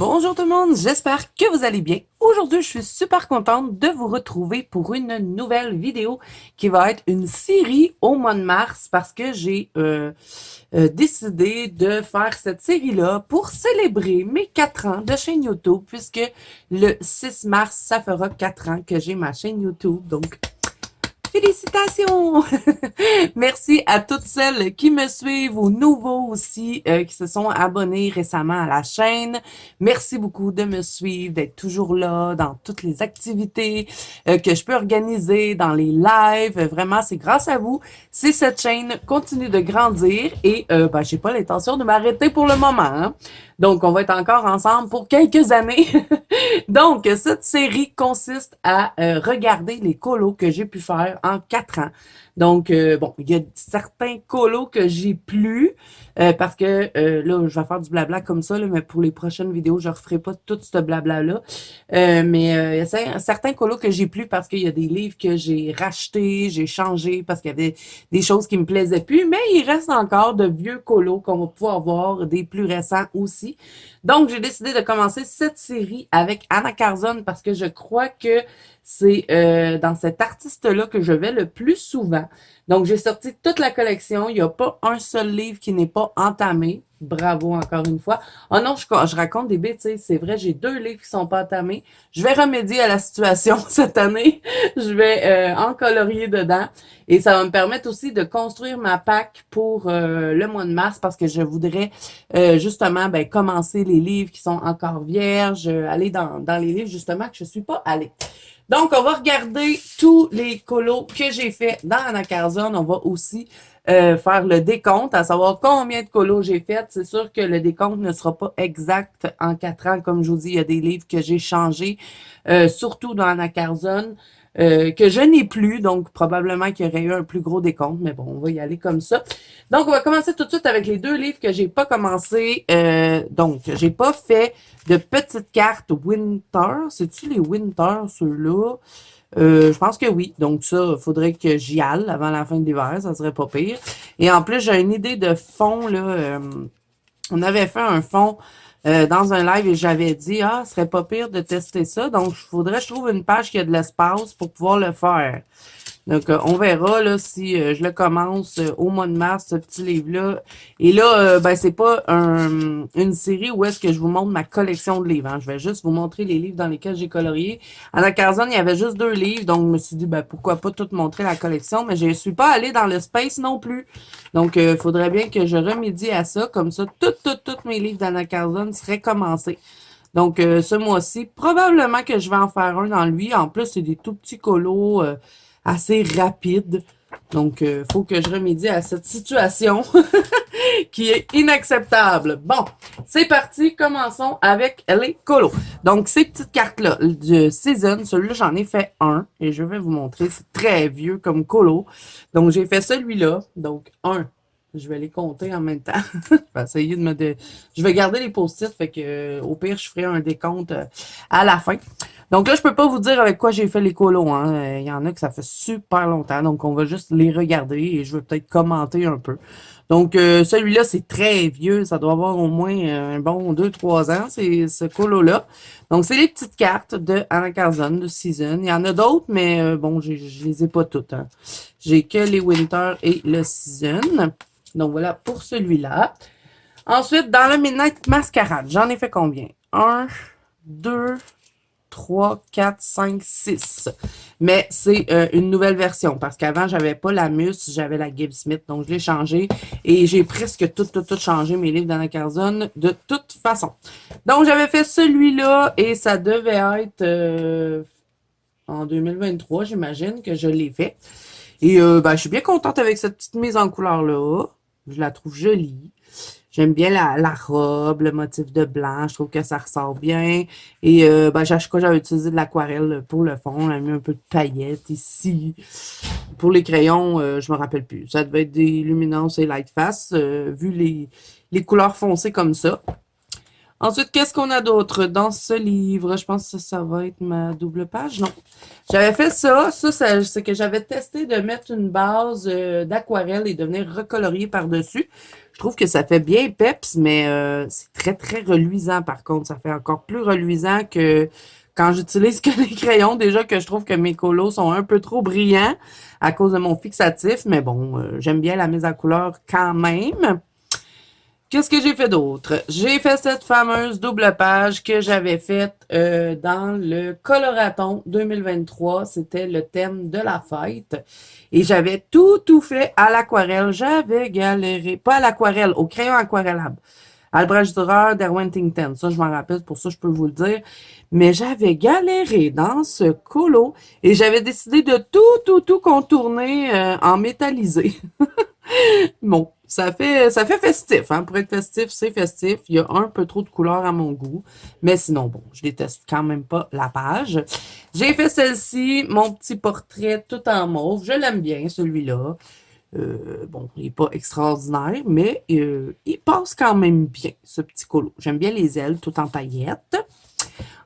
Bonjour tout le monde, j'espère que vous allez bien. Aujourd'hui, je suis super contente de vous retrouver pour une nouvelle vidéo qui va être une série au mois de mars parce que j'ai décidé de faire cette série-là pour célébrer mes 4 ans de chaîne YouTube puisque le 6 mars, ça fera 4 ans que j'ai ma chaîne YouTube. Donc, félicitations! Merci à toutes celles qui me suivent, aux nouveaux aussi qui se sont abonnés récemment à la chaîne. Merci beaucoup de me suivre, d'être toujours là dans toutes les activités que je peux organiser, dans les lives. Vraiment, c'est grâce à vous si cette chaîne continue de grandir et j'ai pas l'intention de m'arrêter pour le moment. Hein. Donc, on va être encore ensemble pour quelques années. Donc, cette série consiste à regarder les colos que j'ai pu faire en 4 ans. Donc, bon, il y a certains colos que j'ai plus parce que là, je vais faire du blabla comme ça, là, mais pour les prochaines vidéos, je ne referai pas tout ce blabla-là. Il y a certains colos que j'ai plus parce qu'il y a des livres que j'ai rachetés, j'ai changé parce qu'il y avait des choses qui me plaisaient plus, mais il reste encore de vieux colos qu'on va pouvoir voir, des plus récents aussi. Donc, j'ai décidé de commencer cette série avec Anna Carzon parce que je crois que c'est dans cet artiste-là que je vais le plus souvent. Donc, j'ai sorti toute la collection. Il n'y a pas un seul livre qui n'est pas entamé. Bravo encore une fois. Oh non, je raconte des bêtises. C'est vrai, j'ai 2 livres qui sont pas entamés. Je vais remédier à la situation cette année. Je vais en colorier dedans. Et ça va me permettre aussi de construire ma pack pour le mois de mars parce que je voudrais justement commencer les livres qui sont encore vierges, aller dans les livres justement que je suis pas allée. Donc, on va regarder tous les colos que j'ai fait dans Anna Carzon. On va aussi faire le décompte, à savoir combien de colos j'ai fait. C'est sûr que le décompte ne sera pas exact en 4 ans. Comme je vous dis, il y a des livres que j'ai changés, surtout dans Anna Carzon, que je n'ai plus. Donc, probablement qu'il y aurait eu un plus gros décompte. Mais bon, on va y aller comme ça. Donc, on va commencer tout de suite avec les 2 livres que j'ai pas commencé. Donc, j'ai pas fait de petites cartes Winter. C'est-tu les Winter, ceux-là? Je pense que oui. Donc ça, il faudrait que j'y aille avant la fin de l'hiver. Ça serait pas pire. Et en plus, j'ai une idée de fond, là. On avait fait un fond dans un live et j'avais dit, ce serait pas pire de tester ça. Donc, il faudrait que je trouve une page qui a de l'espace pour pouvoir le faire. Donc, on verra là si je le commence au mois de mars, ce petit livre-là. Et là, c'est pas une série où est-ce que je vous montre ma collection de livres. Hein. Je vais juste vous montrer les livres dans lesquels j'ai colorié. À la Carzon, il y avait juste 2 livres, donc je me suis dit, pourquoi pas tout montrer la collection, mais je ne suis pas allée dans le space non plus. Donc, il faudrait bien que je remédie à ça. Comme ça, tous mes livres d'Anna Carzon seraient commencés. Donc, ce mois-ci, probablement que je vais en faire un dans lui. En plus, c'est des tout petits colos assez rapides. Donc, faut que je remédie à cette situation qui est inacceptable. Bon, c'est parti. Commençons avec les colos. Donc, ces petites cartes-là, de Season, celui-là, j'en ai fait un et je vais vous montrer. C'est très vieux comme colo. Donc, j'ai fait celui-là. Donc, un. Je vais les compter en même temps. Je vais essayer de Je vais garder les post-it, fait que au pire, je ferai un décompte à la fin. Donc là, je peux pas vous dire avec quoi j'ai fait les colos. Hein. Il y en a que ça fait super longtemps, donc on va juste les regarder et je vais peut-être commenter un peu. Donc, celui-là, c'est très vieux. Ça doit avoir au moins un bon 2-3 ans, c'est ce colo-là. Donc, c'est les petites cartes de Anna Carzon, de Season. Il y en a d'autres, mais bon, je les ai pas toutes. Hein. J'ai que les Winter et le Season. Donc, voilà pour celui-là. Ensuite, dans le Midnight Masquerade, j'en ai fait combien? 1, 2, 3, 4, 5, 6. Mais c'est une nouvelle version parce qu'avant, j'avais pas la Mus, j'avais la Gibbs Smith. Donc, je l'ai changé et j'ai presque tout changé mes livres d'Anna Carzon de toute façon. Donc, j'avais fait celui-là et ça devait être en 2023, j'imagine que je l'ai fait. Et je suis bien contente avec cette petite mise en couleur-là. Je la trouve jolie. J'aime bien la robe, le motif de blanc. Je trouve que ça ressort bien. Et j'avais utilisé de l'aquarelle pour le fond. On a mis un peu de paillettes ici. Pour les crayons, je me rappelle plus. Ça devait être des Luminance et Lightface, vu les couleurs foncées comme ça. Ensuite, qu'est-ce qu'on a d'autre dans ce livre? Je pense que ça va être ma double page. Non. J'avais fait ça. Ça c'est que j'avais testé de mettre une base d'aquarelle et de venir recolorier par-dessus. Je trouve que ça fait bien peps, mais c'est très, très reluisant par contre. Ça fait encore plus reluisant que quand j'utilise que les crayons. Déjà que je trouve que mes colos sont un peu trop brillants à cause de mon fixatif, mais bon, j'aime bien la mise en couleur quand même. Qu'est-ce que j'ai fait d'autre? J'ai fait cette fameuse double page que j'avais faite dans le Coloraton 2023. C'était le thème de la fête. Et j'avais tout fait à l'aquarelle. J'avais galéré. Pas à l'aquarelle, au crayon aquarellable. Albrecht Dürer d'Erwin Tington. Ça, je m'en rappelle, pour ça, je peux vous le dire. Mais j'avais galéré dans ce colo et j'avais décidé de tout contourner en métallisé. Bon, ça fait festif, hein. Pour être festif, c'est festif. Il y a un peu trop de couleurs à mon goût. Mais sinon, bon, je déteste quand même pas la page. J'ai fait celle-ci, mon petit portrait tout en mauve. Je l'aime bien, celui-là. Bon, il n'est pas extraordinaire, mais il passe quand même bien, ce petit colo. J'aime bien les ailes tout en paillettes.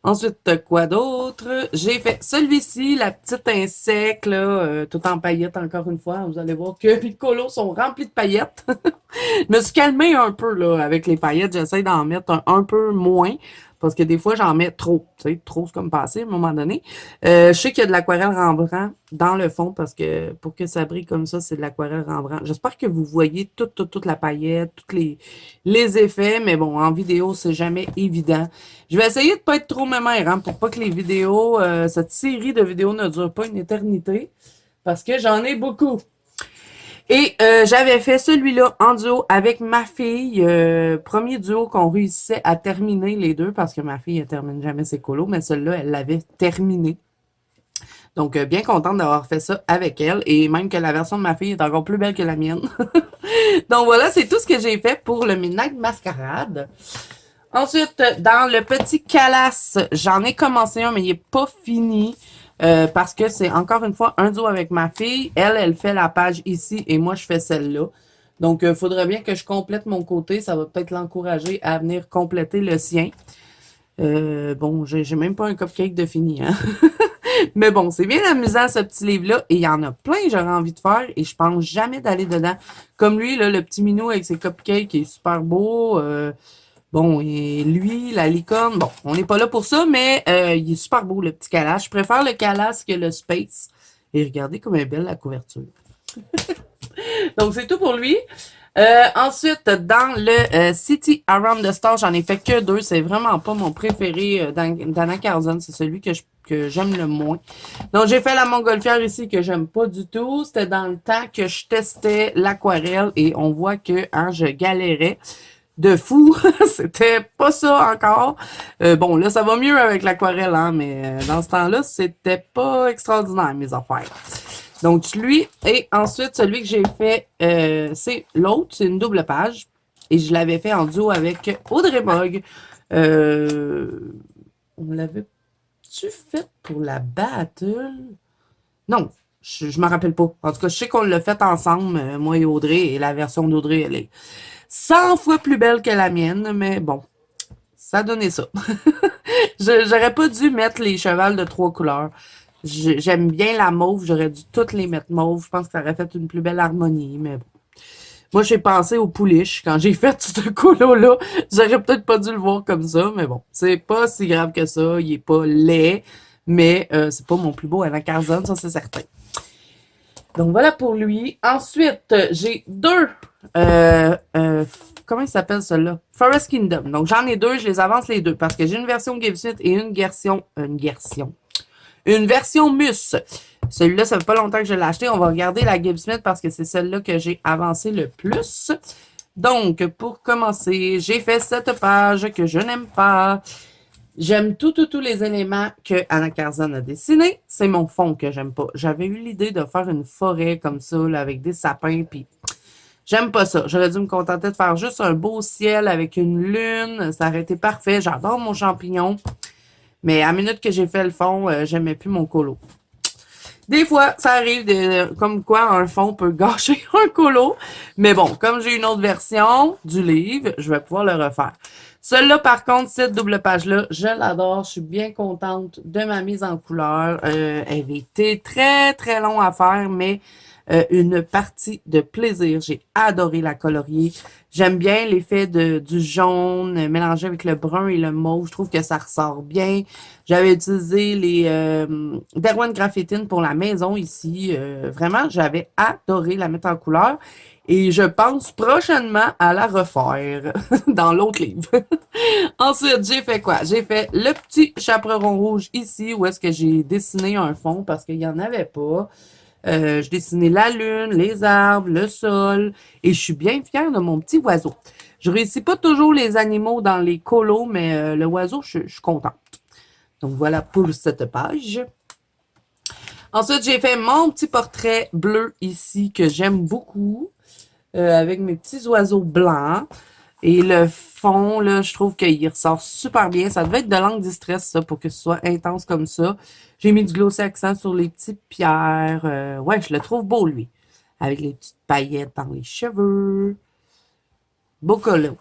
Ensuite, quoi d'autre? J'ai fait celui-ci, la petite insecte, là, tout en paillettes encore une fois. Vous allez voir que mes colos sont remplis de paillettes. Je me suis calmée un peu là, avec les paillettes. J'essaie d'en mettre un peu moins parce que des fois, j'en mets trop. Tu sais, trop, c'est comme passé à un moment donné. Je sais qu'il y a de l'aquarelle Rembrandt dans le fond parce que pour que ça brille comme ça, c'est de l'aquarelle Rembrandt. J'espère que vous voyez toute la paillette, tous les effets, mais bon, en vidéo, c'est jamais évident. Je vais essayer de pas être trop mémère, hein, pour pas que les vidéos, cette série de vidéos ne dure pas une éternité parce que j'en ai beaucoup. Et j'avais fait celui-là en duo avec ma fille. Premier duo qu'on réussissait à terminer les deux parce que ma fille, elle termine jamais ses colos, mais celui-là, elle l'avait terminé. Donc, bien contente d'avoir fait ça avec elle et même que la version de ma fille est encore plus belle que la mienne. Donc voilà, c'est tout ce que j'ai fait pour le Midnight Masquerade. Ensuite, dans le petit calasse, j'en ai commencé un, mais il n'est pas fini. Parce que c'est encore une fois un duo avec ma fille. Elle fait la page ici et moi, je fais celle-là. Donc, il faudrait bien que je complète mon côté. Ça va peut-être l'encourager à venir compléter le sien. Bon, j'ai même pas un cupcake de fini, hein. Mais bon, c'est bien amusant ce petit livre-là. Et il y en a plein que j'aurais envie de faire et je pense jamais d'aller dedans. Comme lui, là, le petit minou avec ses cupcakes qui est super beau. Bon, et lui, la licorne, bon, on n'est pas là pour ça, mais il est super beau, le petit Calas. Je préfère le Calas que le Space. Et regardez comme elle est belle la couverture. Donc, c'est tout pour lui. Ensuite, dans le City Around the Stars, j'en ai fait que deux. C'est vraiment pas mon préféré d'Anna Carzon. C'est celui que j'aime le moins. Donc, j'ai fait la montgolfière ici que j'aime pas du tout. C'était dans le temps que je testais l'aquarelle et on voit que hein, je galérais de fou. C'était pas ça encore. Bon, là, ça va mieux avec l'aquarelle, hein, mais dans ce temps-là, c'était pas extraordinaire, mes affaires. Donc, lui, et ensuite, celui que j'ai fait, c'est l'autre, c'est une double page. Et je l'avais fait en duo avec Audrey Mogg. On l'avait-tu fait pour la battle? Non, je m'en rappelle pas. En tout cas, je sais qu'on l'a fait ensemble, moi et Audrey, et la version d'Audrey, elle est 100 fois plus belle que la mienne, mais bon, ça a donné ça. J'aurais pas dû mettre les chevals de 3 couleurs. J'aime bien la mauve, j'aurais dû toutes les mettre mauve. Je pense que ça aurait fait une plus belle harmonie, mais bon. Moi, j'ai pensé au pouliche quand j'ai fait ce colo-là. J'aurais peut-être pas dû le voir comme ça, mais bon, c'est pas si grave que ça. Il est pas laid, mais c'est pas mon plus beau Anna Carzon, ça c'est certain. Donc voilà pour lui. Ensuite, j'ai deux. Comment il s'appelle celui-là? Forest Kingdom. Donc j'en ai deux, je les avance les deux parce que j'ai une version Give Smith et une version Mus. Celui-là, ça fait pas longtemps que je l'ai acheté. On va regarder la Give Smith parce que c'est celle-là que j'ai avancé le plus. Donc, pour commencer, j'ai fait cette page que je n'aime pas. J'aime tous les éléments que Anna Carzon a dessinés. C'est mon fond que j'aime pas. J'avais eu l'idée de faire une forêt comme ça, là, avec des sapins, puis j'aime pas ça. J'aurais dû me contenter de faire juste un beau ciel avec une lune. Ça aurait été parfait. J'adore mon champignon. Mais à la minute que j'ai fait le fond, j'aimais plus mon colo. Des fois, ça arrive comme quoi un fond peut gâcher un colo. Mais bon, comme j'ai une autre version du livre, je vais pouvoir le refaire. Celle-là, par contre, cette double page-là, je l'adore. Je suis bien contente de ma mise en couleur. Elle a été très, très long à faire, mais une partie de plaisir. J'ai adoré la colorier. J'aime bien l'effet du jaune mélangé avec le brun et le mauve. Je trouve que ça ressort bien. J'avais utilisé les Derwent Graphitine pour la maison ici. Vraiment, j'avais adoré la mettre en couleur. Et je pense prochainement à la refaire dans l'autre livre. Ensuite, j'ai fait quoi? J'ai fait le petit chaperon rouge ici, où est-ce que j'ai dessiné un fond parce qu'il n'y en avait pas. Je dessinais la lune, les arbres, le sol, et je suis bien fière de mon petit oiseau. Je réussis pas toujours les animaux dans les colos, mais le oiseau, je suis contente. Donc voilà pour cette page. Ensuite, j'ai fait mon petit portrait bleu ici que j'aime beaucoup, avec mes petits oiseaux blancs. Et le fond, là, je trouve qu'il ressort super bien. Ça devait être de l'encre distress, ça, pour que ce soit intense comme ça. J'ai mis du glossy accent sur les petites pierres. Ouais, je le trouve beau, lui. Avec les petites paillettes dans les cheveux. Beau colo.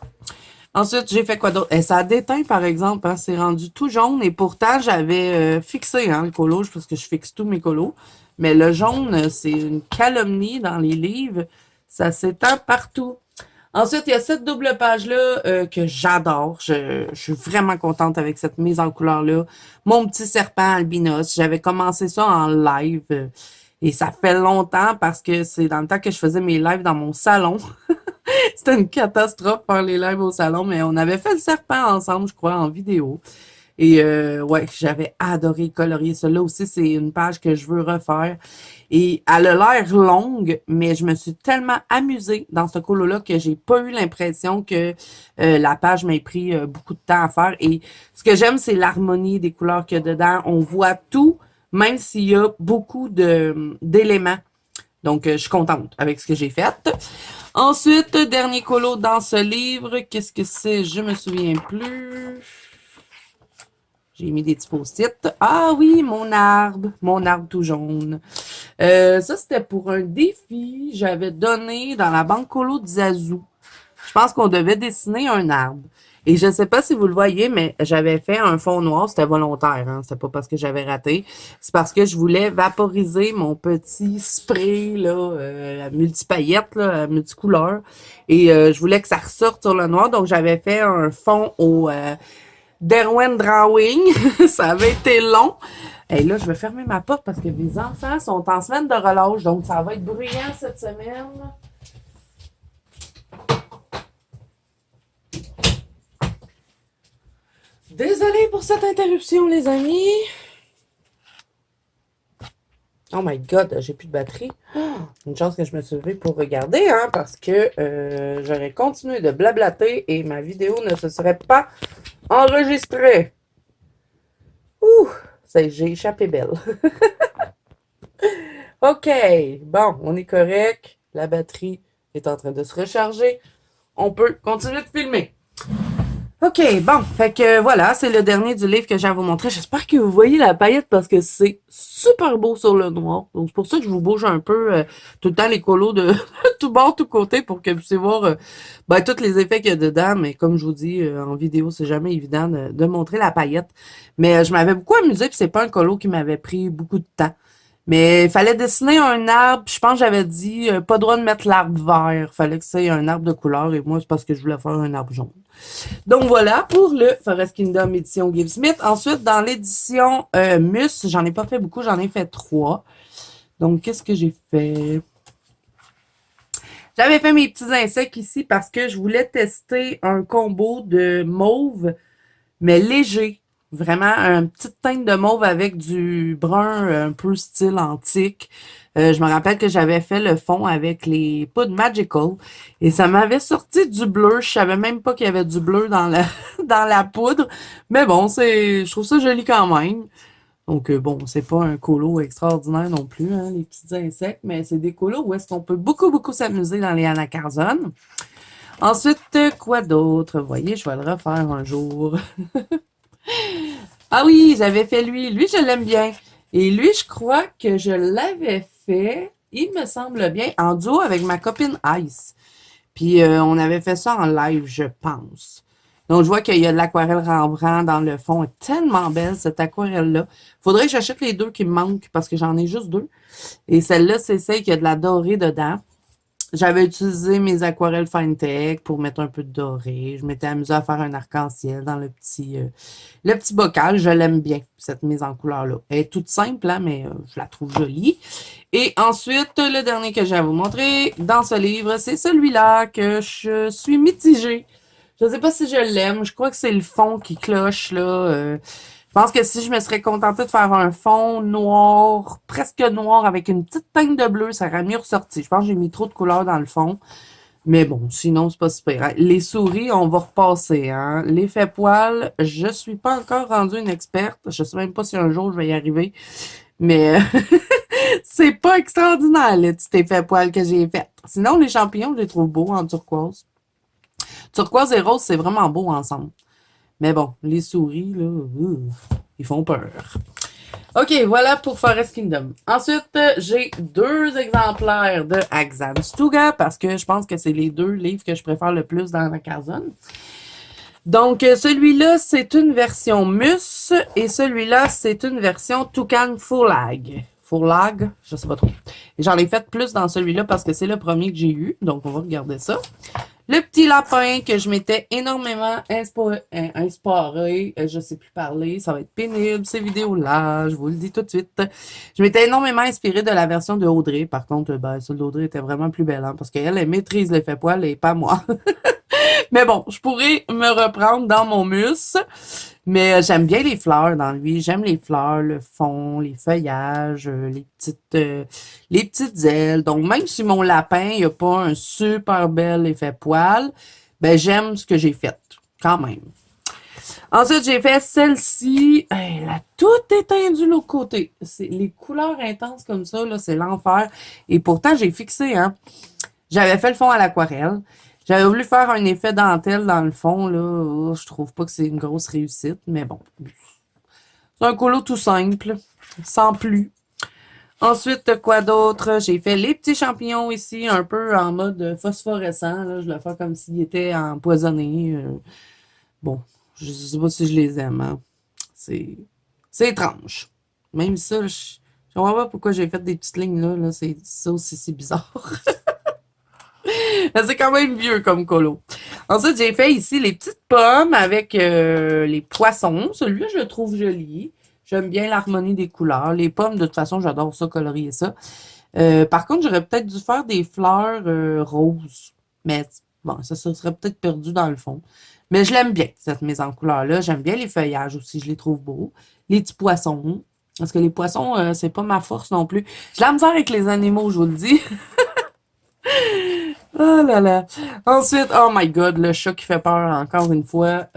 Ensuite, j'ai fait quoi d'autre? Ça a déteint, par exemple. Hein, c'est rendu tout jaune. Et pourtant, j'avais fixé le colo, parce que je fixe tous mes colos. Mais le jaune, c'est une calomnie dans les livres. Ça s'étend partout. Ensuite, il y a cette double page-là que j'adore. Je suis vraiment contente avec cette mise en couleur-là. Mon petit serpent albinos. J'avais commencé ça en live. Et ça fait longtemps parce que c'est dans le temps que je faisais mes lives dans mon salon. C'était une catastrophe faire les lives au salon, mais on avait fait le serpent ensemble, je crois, en vidéo. Et ouais, j'avais adoré colorier ça. Là aussi, c'est une page que je veux refaire. Et elle a l'air longue, mais je me suis tellement amusée dans ce colo-là que j'ai pas eu l'impression que la page m'a pris beaucoup de temps à faire. Et ce que j'aime, c'est l'harmonie des couleurs qu'il y a dedans. On voit tout, même s'il y a beaucoup d'éléments. Donc, je suis contente avec ce que j'ai fait. Ensuite, dernier colo dans ce livre. Qu'est-ce que c'est? Je me souviens plus. J'ai mis des petits post-it. Ah oui, mon arbre tout jaune. Ça, c'était pour un défi. J'avais donné dans la banque colo de Zazou. Je pense qu'on devait dessiner un arbre. Et je ne sais pas si vous le voyez, mais j'avais fait un fond noir. C'était volontaire, hein. C'était pas parce que j'avais raté. C'est parce que je voulais vaporiser mon petit spray, là, à multipaillettes, là, à multicouleurs. Et je voulais que ça ressorte sur le noir. Donc, j'avais fait un fond au Derwent Drawing. Ça avait été long. Et là, je vais fermer ma porte parce que mes enfants sont en semaine de relâche. Donc, ça va être bruyant cette semaine. Désolée pour cette interruption, les amis. Oh my God, j'ai plus de batterie. Une chance que je me suis levée pour regarder, hein, parce que j'aurais continué de blablater et ma vidéo ne se serait pas enregistrée. Ouh, j'ai échappé belle. OK, bon, on est correct. La batterie est en train de se recharger. On peut continuer de filmer. OK, bon, fait que voilà, c'est le dernier du livre que j'ai à vous montrer. J'espère que vous voyez la paillette parce que c'est super beau sur le noir. Donc, c'est pour ça que je vous bouge un peu tout le temps les colos de tout bord, tout côté pour que vous puissiez voir tous les effets qu'il y a dedans. Mais comme je vous dis, en vidéo, c'est jamais évident de montrer la paillette. Mais je m'avais beaucoup amusée puis c'est pas un colo qui m'avait pris beaucoup de temps. Mais il fallait dessiner un arbre. Je pense que j'avais dit pas droit de mettre l'arbre vert. Fallait que c'est un arbre de couleur. Et moi, c'est parce que je voulais faire un arbre jaune. Donc voilà pour le Forest Kingdom édition Gibbs Smith. Ensuite, dans l'édition Mus, j'en ai pas fait beaucoup, j'en ai fait 3. Donc, qu'est-ce que j'ai fait? J'avais fait mes petits insectes ici parce que je voulais tester un combo de mauve, mais léger. Vraiment, une petite teinte de mauve avec du brun un peu style antique. Je me rappelle que j'avais fait le fond avec les poudres Magical et ça m'avait sorti du bleu. Je savais même pas qu'il y avait du bleu dans la, dans la poudre. Mais bon, je trouve ça joli quand même. Donc bon, c'est pas un colo extraordinaire non plus, hein, les petits insectes, mais c'est des colos où est-ce qu'on peut beaucoup s'amuser dans les anacarzones. Ensuite, quoi d'autre? Vous voyez, je vais le refaire un jour. Ah oui, j'avais fait lui. Lui, je l'aime bien. Et lui, je crois que je l'avais fait, il me semble bien, en duo avec ma copine Ice. Puis on avait fait ça en live, je pense. Donc, je vois qu'il y a de l'aquarelle Rembrandt dans le fond. Elle est tellement belle, cette aquarelle-là. Faudrait que j'achète les deux qui me manquent parce que j'en ai juste deux. Et celle-là, c'est celle qui a de la dorée dedans. J'avais utilisé mes aquarelles Finetech pour mettre un peu de doré. Je m'étais amusée à faire un arc-en-ciel dans le petit bocal. Je l'aime bien, cette mise en couleur-là. Elle est toute simple, hein, mais je la trouve jolie. Et ensuite, le dernier que j'ai à vous montrer dans ce livre, c'est celui-là que je suis mitigée. Je ne sais pas si je l'aime. Je crois que c'est le fond qui cloche, là. Je pense que si je me serais contentée de faire un fond noir, presque noir, avec une petite teinte de bleu, ça aurait mieux ressorti. Je pense que j'ai mis trop de couleurs dans le fond. Mais bon, sinon, c'est pas super. Les souris, on va repasser, hein. L'effet poil, je suis pas encore rendue une experte. Je sais même pas si un jour je vais y arriver. Mais c'est pas extraordinaire, le petit effet poil que j'ai fait. Sinon, les champignons, je les trouve beaux en turquoise. Turquoise et rose, c'est vraiment beau ensemble. Mais bon, les souris, là, ils font peur. OK, voilà pour Forest Kingdom. Ensuite, j'ai deux exemplaires de Axan Stuga parce que je pense que c'est les deux livres que je préfère le plus dans la caserne. Donc, celui-là, c'est une version Mus et celui-là, c'est une version Toucan Furlag. Furlag, je sais pas trop. J'en ai fait plus dans celui-là parce que c'est le premier que j'ai eu. Donc, on va regarder ça. Le petit lapin que je m'étais énormément inspiré, je sais plus parler, ça va être pénible ces vidéos-là, je vous le dis tout de suite. Je m'étais énormément inspirée de la version de Audrey, par contre, celle d'Audrey était vraiment plus belle, hein, parce qu'elle, elle maîtrise l'effet poil et pas moi. Mais bon, je pourrais me reprendre dans mon mus. Mais j'aime bien les fleurs dans lui. J'aime les fleurs, le fond, les feuillages, les petites ailes. Donc, même si mon lapin, il a pas un super bel effet poil, ben j'aime ce que j'ai fait, quand même. Ensuite, j'ai fait celle-ci. Elle a tout éteint de l'autre côté. C'est les couleurs intenses comme ça, là, c'est l'enfer. Et pourtant, j'ai fixé, hein. J'avais fait le fond à l'aquarelle. J'avais voulu faire un effet dentelle dans le fond, là. Oh, je trouve pas que c'est une grosse réussite, mais bon. C'est un colo tout simple, sans plus. Ensuite, quoi d'autre? J'ai fait les petits champignons ici, un peu en mode phosphorescent. Là. Je le fais comme s'ils étaient empoisonnés. Bon, je sais pas si je les aime. Hein. C'est, c'est étrange. Même ça, je comprends pas pourquoi j'ai fait des petites lignes là. C'est ça aussi, c'est bizarre. Mais c'est quand même vieux comme colo. Ensuite, j'ai fait ici les petites pommes avec les poissons. Celui-là, je le trouve joli. J'aime bien l'harmonie des couleurs. Les pommes, de toute façon, j'adore ça, colorier ça. Par contre, j'aurais peut-être dû faire des fleurs roses. Mais bon, ça serait peut-être perdu dans le fond. Mais je l'aime bien, cette mise en couleur-là. J'aime bien les feuillages aussi, je les trouve beaux. Les petits poissons. Parce que les poissons, c'est pas ma force non plus. J'ai la misère avec les animaux, je vous le dis. Oh là là. Ensuite, oh my god, le chat qui fait peur encore une fois.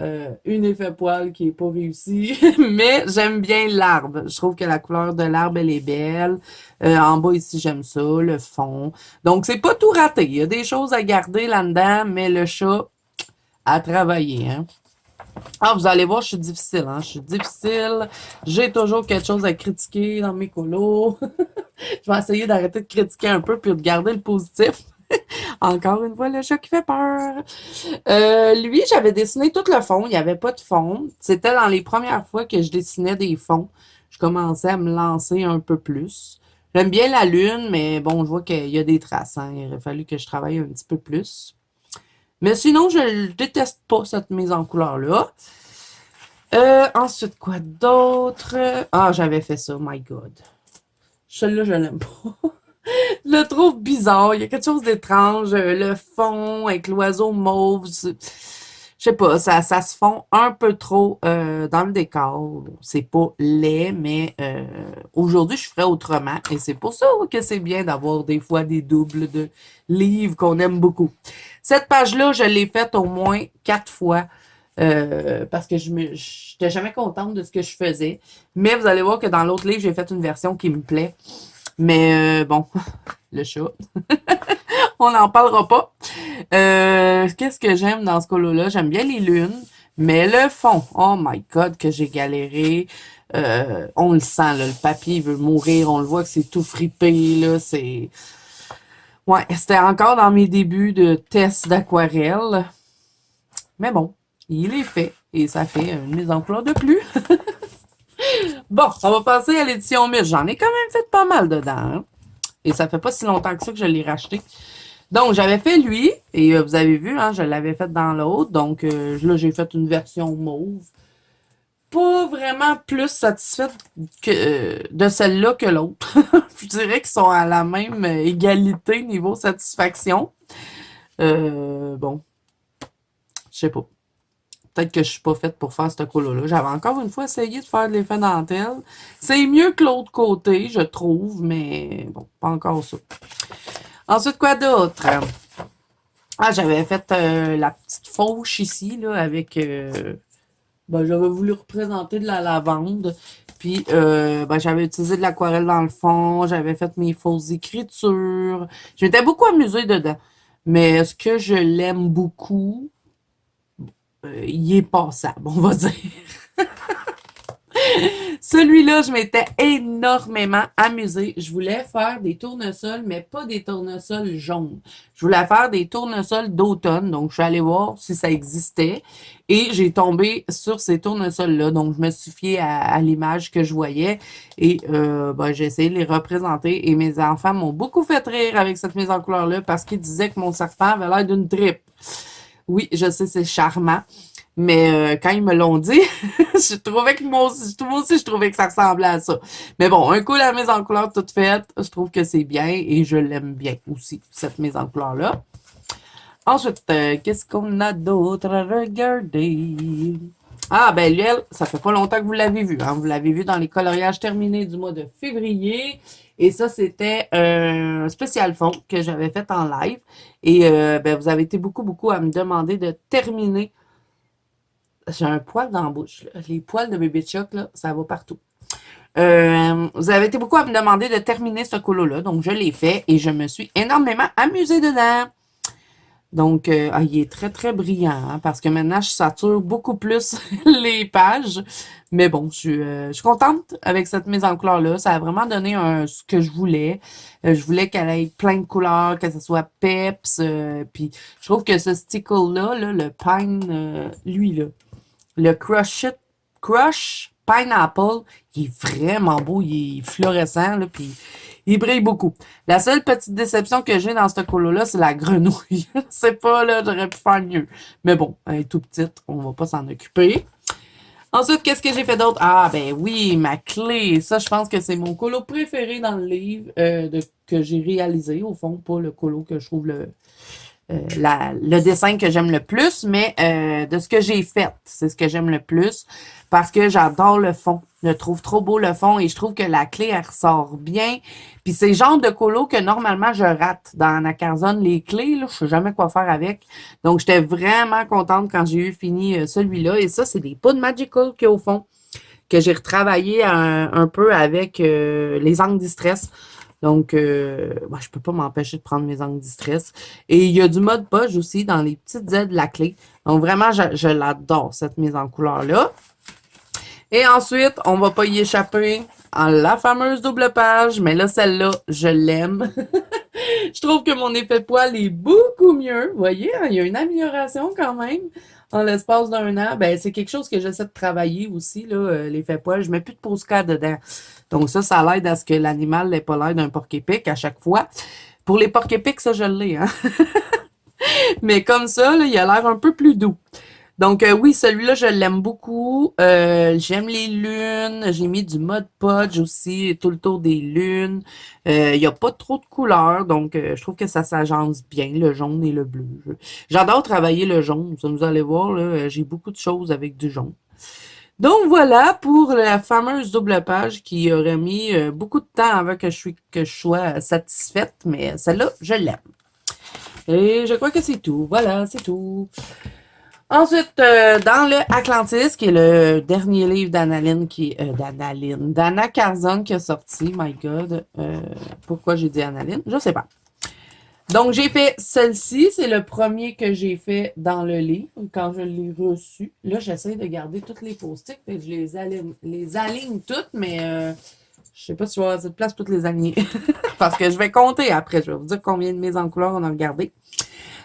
Une effet poil qui est pas réussi. Mais j'aime bien l'arbre. Je trouve que la couleur de l'arbre, elle est belle. En bas ici, j'aime ça, le fond. Donc, c'est pas tout raté. Il y a des choses à garder là-dedans, mais le chat à travailler, hein. Ah, vous allez voir, je suis difficile, hein. Je suis difficile. J'ai toujours quelque chose à critiquer dans mes colos. Je vais essayer d'arrêter de critiquer un peu puis de garder le positif. Encore une fois, le chat qui fait peur. Lui, j'avais dessiné tout le fond. Il n'y avait pas de fond. C'était dans les premières fois que je dessinais des fonds. Je commençais à me lancer un peu plus. J'aime bien la lune, mais bon, je vois qu'il y a des traces. Hein. Il aurait fallu que je travaille un petit peu plus. Mais sinon, je ne déteste pas cette mise en couleur-là. Ensuite, quoi d'autre? Ah, j'avais fait ça, my God. Celui-là, je l'aime pas. Je le trouve bizarre. Il y a quelque chose d'étrange. Le fond avec l'oiseau mauve. Je sais pas, ça se fond un peu trop dans le décor. C'est pas laid, mais aujourd'hui, je ferais autrement. Et c'est pour ça que c'est bien d'avoir des fois des doubles de livres qu'on aime beaucoup. Cette page-là, je l'ai faite au moins 4 fois. Parce que je n'étais jamais contente de ce que je faisais. Mais vous allez voir que dans l'autre livre, j'ai fait une version qui me plaît. Mais bon, le chat, on n'en parlera pas. Qu'est-ce que j'aime dans ce colo-là? J'aime bien les lunes, mais le fond, oh my God, que j'ai galéré. On le sent, là, le papier veut mourir, on le voit que c'est tout fripé, là, c'est... Ouais, c'était encore dans mes débuts de test d'aquarelle. Mais bon, Il est fait et ça fait une mise en couleur de plus. Bon, on va passer à l'édition 1000. J'en ai quand même fait pas mal dedans. Hein? Et ça fait pas si longtemps que ça que je l'ai racheté. Donc, j'avais fait lui, et vous avez vu, hein, je l'avais fait dans l'autre. Donc, là, j'ai fait une version mauve. Pas vraiment plus satisfaite de celle-là que l'autre. Je dirais qu'ils sont à la même égalité niveau satisfaction. Bon, je sais pas. Peut-être que je suis pas faite pour faire ce colo-là. J'avais encore une fois essayé de faire de l'effet dentelle. C'est mieux que l'autre côté, je trouve, mais bon, pas encore ça. Ensuite, quoi d'autre? Ah, j'avais fait la petite fauche ici, là, avec... j'avais voulu représenter de la lavande. Puis, j'avais utilisé de l'aquarelle dans le fond. J'avais fait mes fausses écritures. Je m'étais beaucoup amusée dedans. Mais est-ce que je l'aime beaucoup? Il est passable, on va dire. Celui-là, je m'étais énormément amusée. Je voulais faire des tournesols, mais pas des tournesols jaunes. Je voulais faire des tournesols d'automne. Donc, je suis allée voir si ça existait. Et j'ai tombé sur ces tournesols-là. Donc, je me suis fiée à l'image que je voyais. Et j'ai essayé de les représenter. Et mes enfants m'ont beaucoup fait rire avec cette mise en couleur-là parce qu'ils disaient que mon serpent avait l'air d'une tripe. Oui, je sais, c'est charmant. Mais quand ils me l'ont dit, je trouvais que moi aussi, je trouvais que ça ressemblait à ça. Mais bon, un coup, la mise en couleur toute faite, je trouve que c'est bien et je l'aime bien aussi, cette mise en couleur-là. Ensuite, qu'est-ce qu'on a d'autre à regarder? Ah, ben, l'huile, ça fait pas longtemps que vous l'avez vu. Hein? Vous l'avez vu dans les coloriages terminés du mois de février. Et ça, c'était un spécial fond que j'avais fait en live. Et vous avez été beaucoup à me demander de terminer. J'ai un poil dans la bouche. Là. Les poils de bébé Chuck, là, ça va partout. Vous avez été beaucoup à me demander de terminer ce colo-là. Donc, je l'ai fait et je me suis énormément amusée dedans. Donc, il est très brillant hein, parce que maintenant, je sature beaucoup plus les pages. Mais bon, je suis contente avec cette mise en couleur-là. Ça a vraiment donné ce que je voulais. Je voulais qu'elle ait plein de couleurs, que ce soit peps. Puis, je trouve que ce sticker-là, là, le pine, lui, là, le Crush Pineapple, il est vraiment beau, il est fluorescent, là, puis il brille beaucoup. La seule petite déception que j'ai dans ce colo-là, c'est la grenouille. C'est pas, là, j'aurais pu faire mieux. Mais bon, elle est tout petite, on va pas s'en occuper. Ensuite, qu'est-ce que j'ai fait d'autre? Ah, ben oui, ma clé. Ça, je pense que c'est mon colo préféré dans le livre que j'ai réalisé, au fond, pas le colo que je trouve le dessin que j'aime le plus, mais de ce que j'ai fait, c'est ce que j'aime le plus parce que j'adore le fond. Je trouve trop beau le fond et je trouve que la clé, elle ressort bien. Puis c'est le genre de colo que normalement je rate dans Anacarzone. Les clés, là, je sais jamais quoi faire avec. Donc, j'étais vraiment contente quand j'ai eu fini celui-là. Et ça, c'est des poudres Magical qu'il y a au fond, que j'ai retravaillé un peu avec les angles distress. Donc, je peux pas m'empêcher de prendre mes angles distress. Et il y a du mode poche aussi dans les petites ailes de la clé. Donc, vraiment, je l'adore, cette mise en couleur-là. Et ensuite, on va pas y échapper à la fameuse double page. Mais là, celle-là, je l'aime. Je trouve que mon effet de poil est beaucoup mieux. Vous voyez, hein, il y a une amélioration quand même en l'espace d'un an. Ben, c'est quelque chose que j'essaie de travailler aussi, là, l'effet poil. Je mets plus de postcard dedans. Donc ça l'aide à ce que l'animal n'ait pas l'air d'un porc-épic à chaque fois. Pour les porc-épics, ça, je l'ai, hein. Mais comme ça, là, il a l'air un peu plus doux. Donc oui, celui-là, je l'aime beaucoup. J'aime les lunes. J'ai mis du mode podge aussi, tout le tour des lunes. Il n'y a pas trop de couleurs, donc je trouve que ça s'agence bien, le jaune et le bleu. J'adore travailler le jaune. Ça, vous allez voir, là, j'ai beaucoup de choses avec du jaune. Donc voilà pour la fameuse double page qui aurait mis beaucoup de temps avant que je sois satisfaite, mais celle-là, je l'aime. Et je crois que c'est tout. Voilà, c'est tout. Ensuite, dans le Atlantis, qui est le dernier livre d'Annaline, d'Anna Carzon qui a sorti, my God, pourquoi j'ai dit Annaline? Je sais pas. Donc, j'ai fait celle-ci, c'est le premier que j'ai fait dans le livre, quand je l'ai reçu. Là, j'essaie de garder toutes les post-it, je les aligne toutes, mais je sais pas si je vais avoir cette place pour toutes les aligner. Parce que je vais compter après, je vais vous dire combien de mises en couleur on a regardé.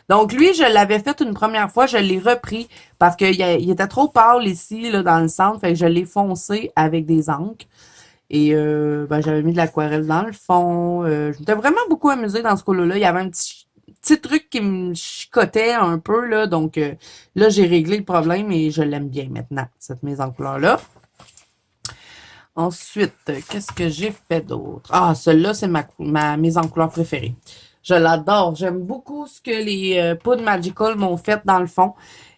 Donc, lui, je l'avais fait une première fois, je l'ai repris parce qu'il était trop pâle ici, là, dans le centre, fait que je l'ai foncé avec des encres. Et ben, j'avais mis de l'aquarelle dans le fond. Je m'étais vraiment beaucoup amusée dans ce colo-là. Il y avait un petit truc qui me chicotait un peu, là. Donc, là, j'ai réglé le problème et je l'aime bien maintenant, cette mise en couleur-là. Ensuite, qu'est-ce que j'ai fait d'autre? Ah, celle-là, c'est ma mise en couleur préférée. Je l'adore. J'aime beaucoup ce que les poudres Magical m'ont fait dans le fond.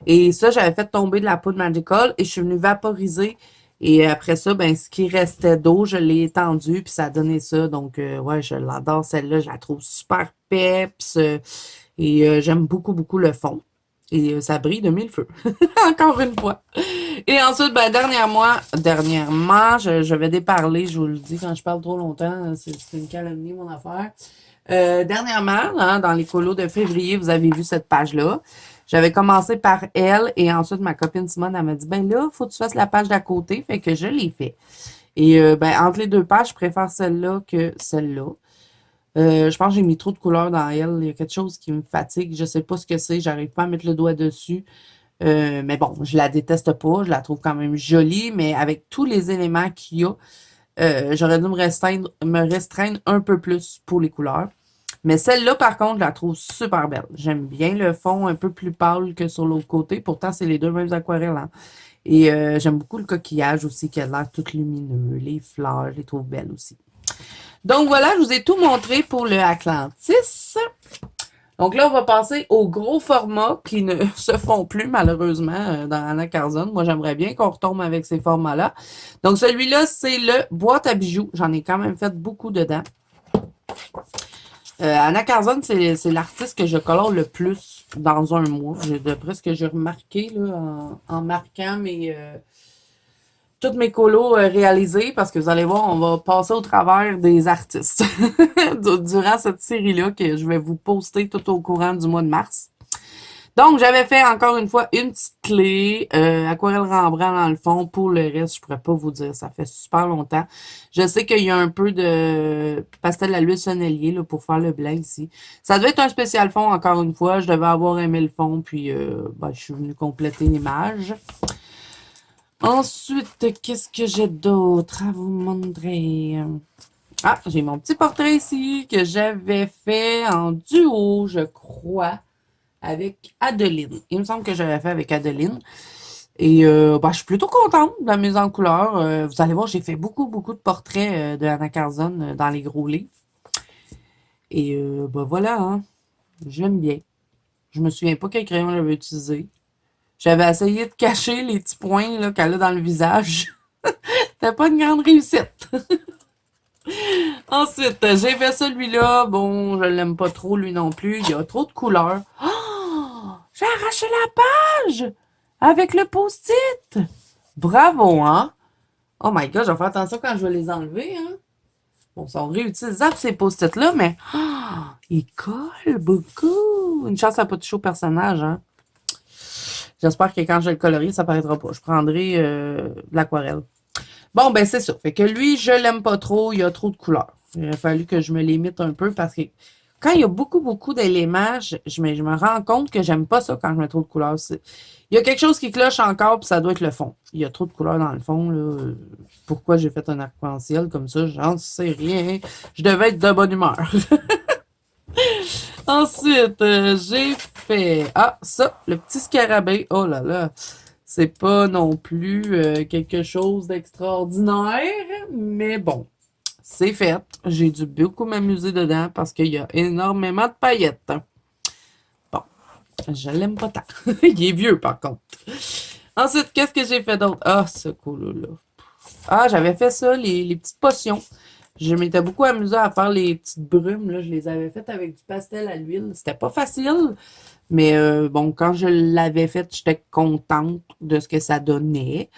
Et ça, j'avais fait tomber de la poudre Magical et je suis venue vaporiser. Et après ça, ben, ce qui restait d'eau, je l'ai étendu puis ça a donné ça. Donc, ouais, je l'adore. Celle-là, je la trouve super peps. Et j'aime beaucoup, beaucoup le fond. Et ça brille de mille feux. Encore une fois. Et ensuite, ben, dernièrement, je vais déparler, je vous le dis, quand je parle trop longtemps, c'est une calomnie, mon affaire. Dernièrement, hein, dans les colos de février, vous avez vu cette page-là. J'avais commencé par elle et ensuite ma copine Simone, elle m'a dit, ben là, faut que tu fasses la page d'à côté. Fait que je l'ai fait. Et ben, entre les deux pages, je préfère celle-là que celle-là. Je pense que j'ai mis trop de couleurs dans elle. Il y a quelque chose qui me fatigue. Je sais pas ce que c'est. J'arrive pas à mettre le doigt dessus. Mais bon, je la déteste pas. Je la trouve quand même jolie, mais avec tous les éléments qu'il y a, j'aurais dû me restreindre un peu plus pour les couleurs. Mais celle-là, par contre, je la trouve super belle. J'aime bien le fond un peu plus pâle que sur l'autre côté. Pourtant, c'est les deux mêmes aquarelles, hein. Et j'aime beaucoup le coquillage aussi qui a l'air tout lumineux. Les fleurs, je les trouve belles aussi. Donc voilà, je vous ai tout montré pour le Atlantis. Donc là, on va passer aux gros formats qui ne se font plus malheureusement dans Anna Carzon. Moi, j'aimerais bien qu'on retombe avec ces formats-là. Donc celui-là, c'est le boîte à bijoux. J'en ai quand même fait beaucoup dedans. Anna Carzon, c'est l'artiste que je colore le plus dans un mois. D'après ce que j'ai remarqué là, en marquant toutes mes colos réalisés, parce que vous allez voir, on va passer au travers des artistes durant cette série-là que je vais vous poster tout au courant du mois de mars. Donc, j'avais fait encore une fois une petite clé, aquarelle Rembrandt dans le fond. Pour le reste, je pourrais pas vous dire, ça fait super longtemps. Je sais qu'il y a un peu de pastel à l'huile sonnelier là, pour faire le blanc ici. Ça devait être un spécial fond, encore une fois. Je devais avoir aimé le fond, puis ben, je suis venue compléter l'image. Ensuite, qu'est-ce que j'ai d'autre à vous montrer? Ah, j'ai mon petit portrait ici que j'avais fait en duo, je crois, avec Adeline. Il me semble que j'avais fait avec Adeline. Et bah, je suis plutôt contente de la mise en couleur. Vous allez voir, j'ai fait beaucoup, beaucoup de portraits de Anna Carzon dans les gros livres. Et bah, voilà, hein. J'aime bien. Je me souviens pas quel crayon j'avais utilisé. J'avais essayé de cacher les petits points là, qu'elle a dans le visage. C'était pas une grande réussite. Ensuite, j'ai fait celui-là. Bon, je l'aime pas trop, lui non plus. Il y a trop de couleurs. Oh! J'ai arraché la page! Avec le post-it! Bravo, hein? Oh my god, je vais faire attention quand je vais les enlever, hein? Bon, ils sont réutilisables, ces post-it-là, mais ils collent beaucoup. Une chance à pas toucher au personnage, hein? J'espère que quand je vais le colorier, ça paraîtra pas. Je prendrai de l'aquarelle. Bon, ben c'est ça. Fait que lui, je l'aime pas trop. Il y a trop de couleurs. Il a fallu que je me limite un peu parce que quand il y a beaucoup, beaucoup d'éléments, je me rends compte que j'aime pas ça quand je mets trop de couleurs. Il y a quelque chose qui cloche encore, puis ça doit être le fond. Il y a trop de couleurs dans le fond. Là. Pourquoi j'ai fait un arc-en-ciel comme ça? J'en sais rien. Je devais être de bonne humeur. Ensuite, j'ai fait... Ah, ça, le petit scarabée. Oh là là. C'est pas non plus quelque chose d'extraordinaire, mais bon, c'est fait. J'ai dû beaucoup m'amuser dedans parce qu'il y a énormément de paillettes. Bon, je l'aime pas tant. Il est vieux, par contre. Ensuite, qu'est-ce que j'ai fait d'autre? Ah, ce colo-là. Ah, j'avais fait ça, les petites potions. Je m'étais beaucoup amusée à faire les petites brumes. Là. Je les avais faites avec du pastel à l'huile. C'était pas facile, mais bon, quand je l'avais faite, j'étais contente de ce que ça donnait.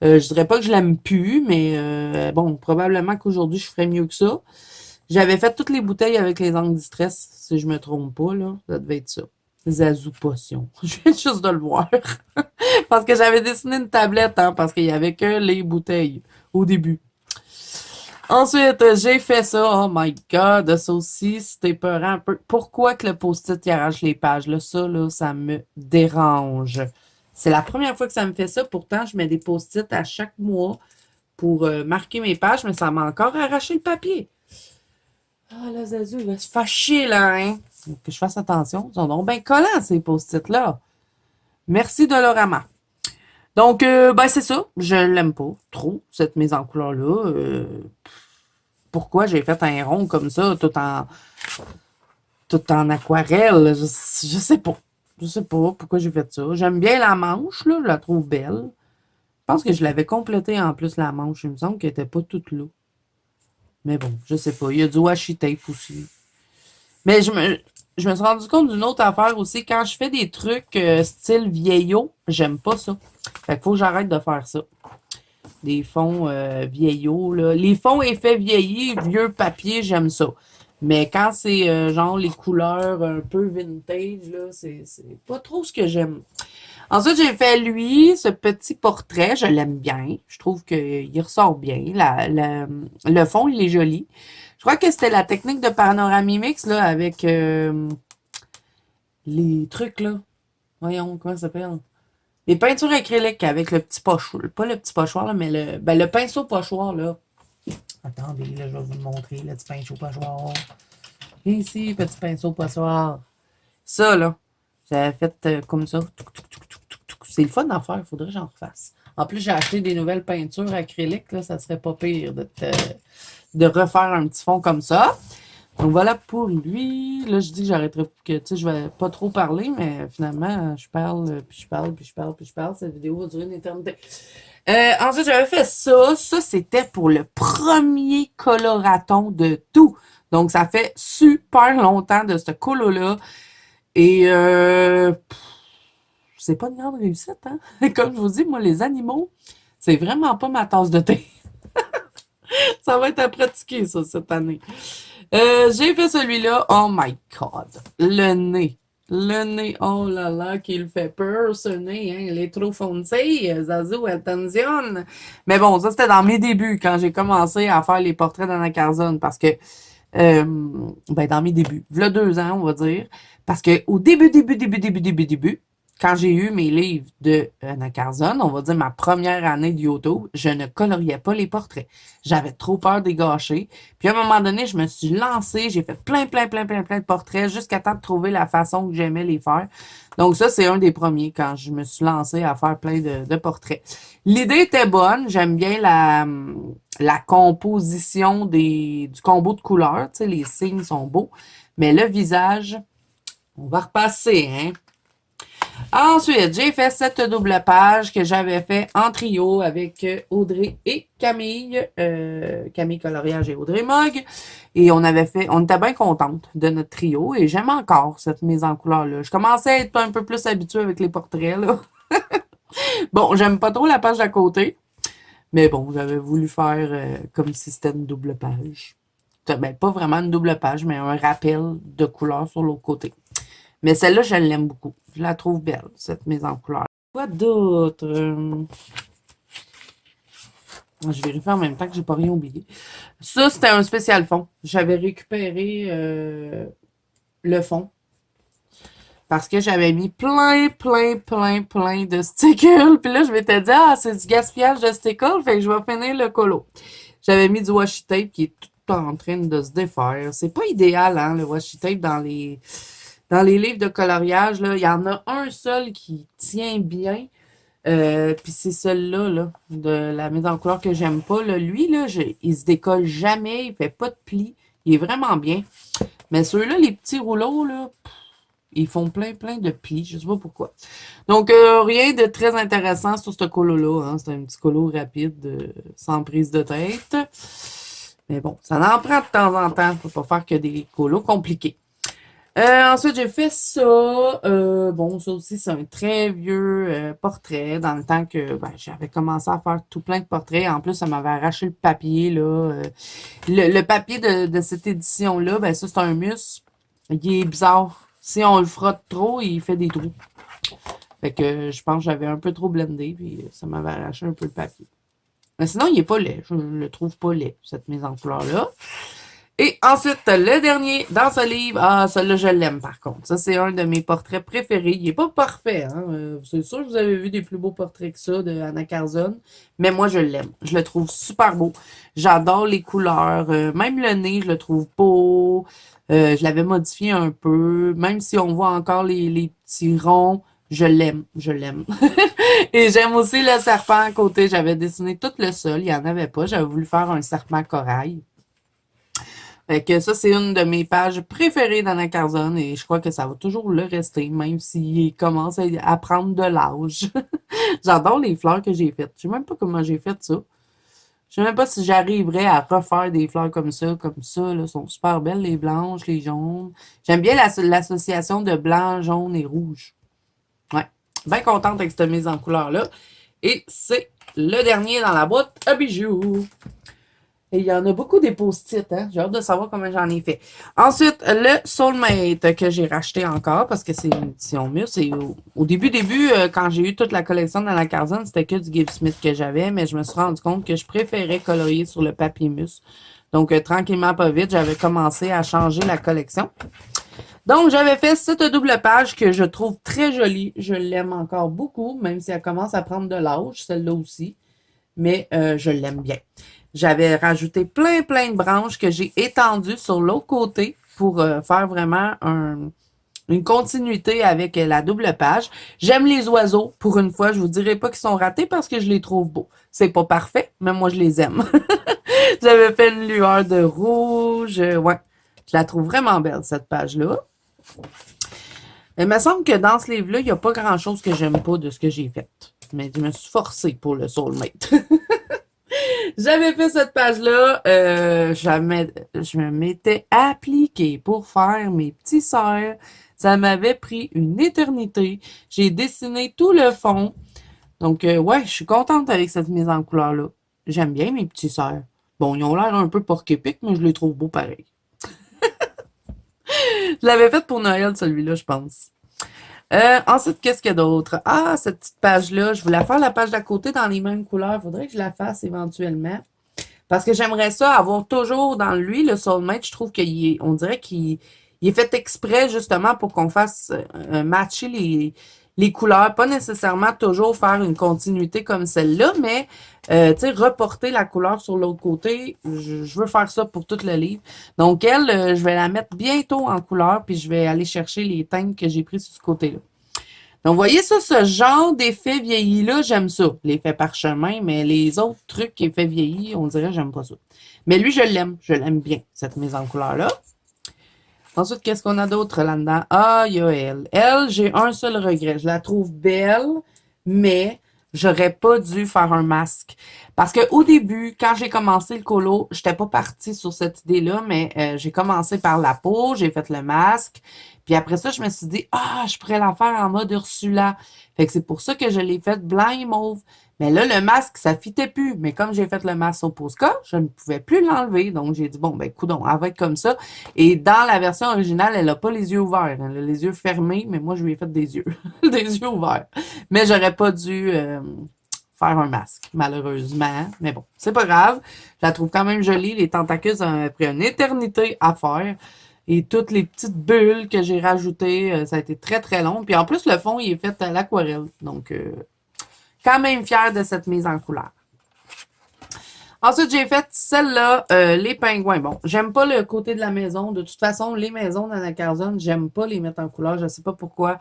Je dirais pas que je l'aime plus, mais bon, probablement qu'aujourd'hui, je ferais mieux que ça. J'avais fait toutes les bouteilles avec les angles distress, si je me trompe pas, là. Ça devait être ça. Zazou Potion. Je viens juste de le voir. Parce que j'avais dessiné une tablette, hein, parce qu'il y avait que les bouteilles au début. Ensuite, j'ai fait ça. Oh my God, ça aussi, c'était peurant un peu. Pourquoi que le post-it il arrache les pages? Là, ça, là, ça me dérange. C'est la première fois que ça me fait ça. Pourtant, je mets des post-it à chaque mois pour marquer mes pages, mais ça m'a encore arraché le papier. Ah, là, Zazu, il va se fâcher, là, hein? Faut que je fasse attention. Ils sont donc bien collants, ces post-it-là. Merci Dolorama. Donc, ben, c'est ça. Je l'aime pas trop, cette mise en couleur-là. Pourquoi j'ai fait un rond comme ça, tout en aquarelle? Je sais pas. Je sais pas pourquoi j'ai fait ça. J'aime bien la manche, là. Je la trouve belle. Je pense que je l'avais complétée en plus, la manche. Il me semble qu'elle était pas toute là. Mais bon, je sais pas. Il y a du washi tape aussi. Mais je me suis rendu compte d'une autre affaire aussi. Quand je fais des trucs style vieillot, j'aime pas ça. Fait qu'il faut que j'arrête de faire ça. Des fonds vieillots, là. Les fonds effets vieillis, vieux papier, j'aime ça. Mais quand c'est genre les couleurs un peu vintage, là, c'est pas trop ce que j'aime. Ensuite, j'ai fait lui, ce petit portrait, je l'aime bien. Je trouve qu'il ressort bien. Le fond, il est joli. Je crois que c'était la technique de Panoramimix, là, avec les trucs, là. Voyons, comment ça s'appelle? Les peintures acryliques avec le petit pochoir. Pas le petit pochoir, là, mais le pinceau pochoir, là. Attendez, là, je vais vous le montrer, le petit pinceau pochoir. Ici, petit pinceau pochoir. Ça, là, j'avais fait comme ça. C'est le fun à faire, il faudrait que j'en refasse. En plus, j'ai acheté des nouvelles peintures acryliques, là, ça serait pas pire de refaire un petit fond comme ça. Donc voilà pour lui. Là, je dis que j'arrêterai, que tu sais, je vais pas trop parler, mais finalement, je parle, puis je parle, puis je parle, puis je parle. Cette vidéo va durer une éternité. Ensuite, j'avais fait ça. Ça, c'était pour le premier coloraton de tout. Donc, ça fait super longtemps de ce colo-là. Et c'est pas une grande réussite, hein? Comme je vous dis, moi, les animaux, c'est vraiment pas ma tasse de thé. Ça va être à pratiquer, ça, cette année. J'ai fait celui-là. Oh my God. Le nez. Le nez, oh là là, qu'il fait peur, ce nez, hein. Il est trop foncé. Zazu, attention. Mais bon, ça, c'était dans mes débuts, quand j'ai commencé à faire les portraits d'Anna Carzone, parce que, ben, dans mes débuts, v'là 2 ans, on va dire, parce que au début, quand j'ai eu mes livres de Anna Carzone, on va dire ma première année de YouTube, je ne coloriais pas les portraits. J'avais trop peur de les gâcher. Puis à un moment donné, je me suis lancée, j'ai fait plein de portraits jusqu'à temps de trouver la façon que j'aimais les faire. Donc ça, c'est un des premiers quand je me suis lancée à faire plein de portraits. L'idée était bonne, j'aime bien la composition du combo de couleurs, tu sais, les signes sont beaux, mais le visage, on va repasser, hein. Ensuite, j'ai fait cette double page que j'avais fait en trio avec Audrey et Camille. Camille Coloriage et Audrey Mogg. Et on était bien contente de notre trio et j'aime encore cette mise en couleur-là. Je commençais à être un peu plus habituée avec les portraits, là. Bon, j'aime pas trop la page d'à côté, mais bon, j'avais voulu faire comme si c'était une double page. Ben, pas vraiment une double page, mais un rappel de couleur sur l'autre côté. Mais celle-là, je l'aime beaucoup. Je la trouve belle, cette mise en couleur. Quoi d'autre? Je vérifie en même temps que j'ai pas rien oublié. Ça, c'était un spécial fond. J'avais récupéré le fond parce que j'avais mis plein de stickers. Puis là, je m'étais dit, ah, c'est du gaspillage de stickers, fait que je vais finir le colo. J'avais mis du washi tape qui est tout en train de se défaire. C'est pas idéal, hein, le washi tape dans les livres de coloriage, là. Il y en a un seul qui tient bien. Puis c'est celui-là, là, de la mise en couleur que j'aime pas. Là. Lui, là, il se décolle jamais, il fait pas de plis. Il est vraiment bien. Mais ceux-là, les petits rouleaux, là, ils font plein de plis. Je sais pas pourquoi. Donc, rien de très intéressant sur ce colo-là. Hein. C'est un petit colo rapide, sans prise de tête. Mais bon, ça en prend de temps en temps. Faut pas faire que des colos compliqués. Ensuite, j'ai fait ça. Bon, ça aussi, c'est un très vieux portrait. Dans le temps que j'avais commencé à faire tout plein de portraits. En plus, ça m'avait arraché le papier, là. Le papier de cette édition-là, ben ça, c'est un mus. Il est bizarre. Si on le frotte trop, il fait des trous. Fait que je pense que j'avais un peu trop blendé, puis ça m'avait arraché un peu le papier. Mais sinon, il est pas laid. Je le trouve pas laid, cette mise en couleur-là. Et ensuite, le dernier dans ce livre. Ah, celui-là, je l'aime par contre. Ça, c'est un de mes portraits préférés. Il est pas parfait, hein. C'est sûr que vous avez vu des plus beaux portraits que ça de Anna Carzon. Mais moi, je l'aime. Je le trouve super beau. J'adore les couleurs. Même le nez, je le trouve beau. Je l'avais modifié un peu. Même si on voit encore les petits ronds, je l'aime. Je l'aime. Et j'aime aussi le serpent à côté. J'avais dessiné tout le sol. Il n'y en avait pas. J'avais voulu faire un serpent corail. Fait que ça, c'est une de mes pages préférées d'Anna Carzon et je crois que ça va toujours le rester, même s'il commence à prendre de l'âge. J'adore les fleurs que j'ai faites. Je sais même pas comment j'ai fait ça. Je sais même pas si j'arriverais à refaire des fleurs comme ça, là. Elles sont super belles, les blanches, les jaunes. J'aime bien l'association de blanc, jaune et rouge. Ouais. Bien contente avec cette mise en couleur-là. Et c'est le dernier dans la boîte à bijoux. Et il y en a beaucoup des post-it, hein? J'ai hâte de savoir comment j'en ai fait. Ensuite, le Soulmate que j'ai racheté encore parce que c'est une édition Mus. Et au début, quand j'ai eu toute la collection dans la Carzon, c'était que du Gibbs Smith que j'avais, mais je me suis rendu compte que je préférais colorier sur le papier Mus. Donc, tranquillement, pas vite, j'avais commencé à changer la collection. Donc, j'avais fait cette double page que je trouve très jolie. Je l'aime encore beaucoup, même si elle commence à prendre de l'âge, celle-là aussi. Mais je l'aime bien. J'avais rajouté plein de branches que j'ai étendues sur l'autre côté pour faire vraiment une continuité avec la double page. J'aime les oiseaux. Pour une fois, je vous dirai pas qu'ils sont ratés parce que je les trouve beaux. C'est pas parfait, mais moi, je les aime. J'avais fait une lueur de rouge. Ouais, je la trouve vraiment belle, cette page-là. Il me semble que dans ce livre-là, il n'y a pas grand-chose que j'aime pas de ce que j'ai fait. Mais je me suis forcée pour le Soulmate. J'avais fait cette page-là. Je m'étais appliquée pour faire mes petits sœurs. Ça m'avait pris une éternité. J'ai dessiné tout le fond. Donc, ouais, je suis contente avec cette mise en couleur-là. J'aime bien mes petits sœurs. Bon, ils ont l'air un peu porc-épic, mais je les trouve beaux pareil. Je l'avais faite pour Noël, celui-là, je pense. Ensuite, qu'est-ce qu'il y a d'autre? Ah, cette petite page-là, je voulais faire la page d'à côté dans les mêmes couleurs. Faudrait que je la fasse éventuellement. Parce que j'aimerais ça avoir toujours dans lui, le Soulmate. Je trouve on dirait qu'il est fait exprès justement pour qu'on fasse matcher les couleurs. Pas nécessairement toujours faire une continuité comme celle-là, mais tu sais, reporter la couleur sur l'autre côté. Je veux faire ça pour tout le livre. Donc elle, je vais la mettre bientôt en couleur, puis je vais aller chercher les teintes que j'ai prises sur ce côté-là. Donc, vous voyez ça, ce genre d'effet vieilli-là, j'aime ça. L'effet parchemin, mais les autres trucs effet vieilli, on dirait j'aime pas ça. Mais lui, je l'aime. Je l'aime bien, cette mise en couleur-là. Ensuite, qu'est-ce qu'on a d'autre là-dedans? Ah, il y a elle. Elle, j'ai un seul regret. Je la trouve belle, mais j'aurais pas dû faire un masque. Parce que au début, quand j'ai commencé le colo, j'étais pas partie sur cette idée-là, mais j'ai commencé par la peau, j'ai fait le masque. Puis après ça, je me suis dit, ah, je pourrais la faire en mode Ursula. Fait que c'est pour ça que je l'ai faite blanc et mauve. Mais là, le masque, ça fitait plus. Mais comme j'ai fait le masque au Posca, je ne pouvais plus l'enlever. Donc, j'ai dit, bon, ben, coudonc, elle va être comme ça. Et dans la version originale, elle a pas les yeux ouverts. Elle a les yeux fermés, mais moi, je lui ai fait des yeux. des yeux ouverts. Mais j'aurais pas dû faire un masque, malheureusement. Mais bon, c'est pas grave. Je la trouve quand même jolie. Les tentacules ont pris une éternité à faire. Et toutes les petites bulles que j'ai rajoutées, ça a été très long. Puis en plus, le fond, il est fait à l'aquarelle. Donc, quand même fière de cette mise en couleur. Ensuite, j'ai fait celle-là, les pingouins. Bon, j'aime pas le côté de la maison. De toute façon, les maisons dans la Carzon, j'aime pas les mettre en couleur. Je sais pas pourquoi.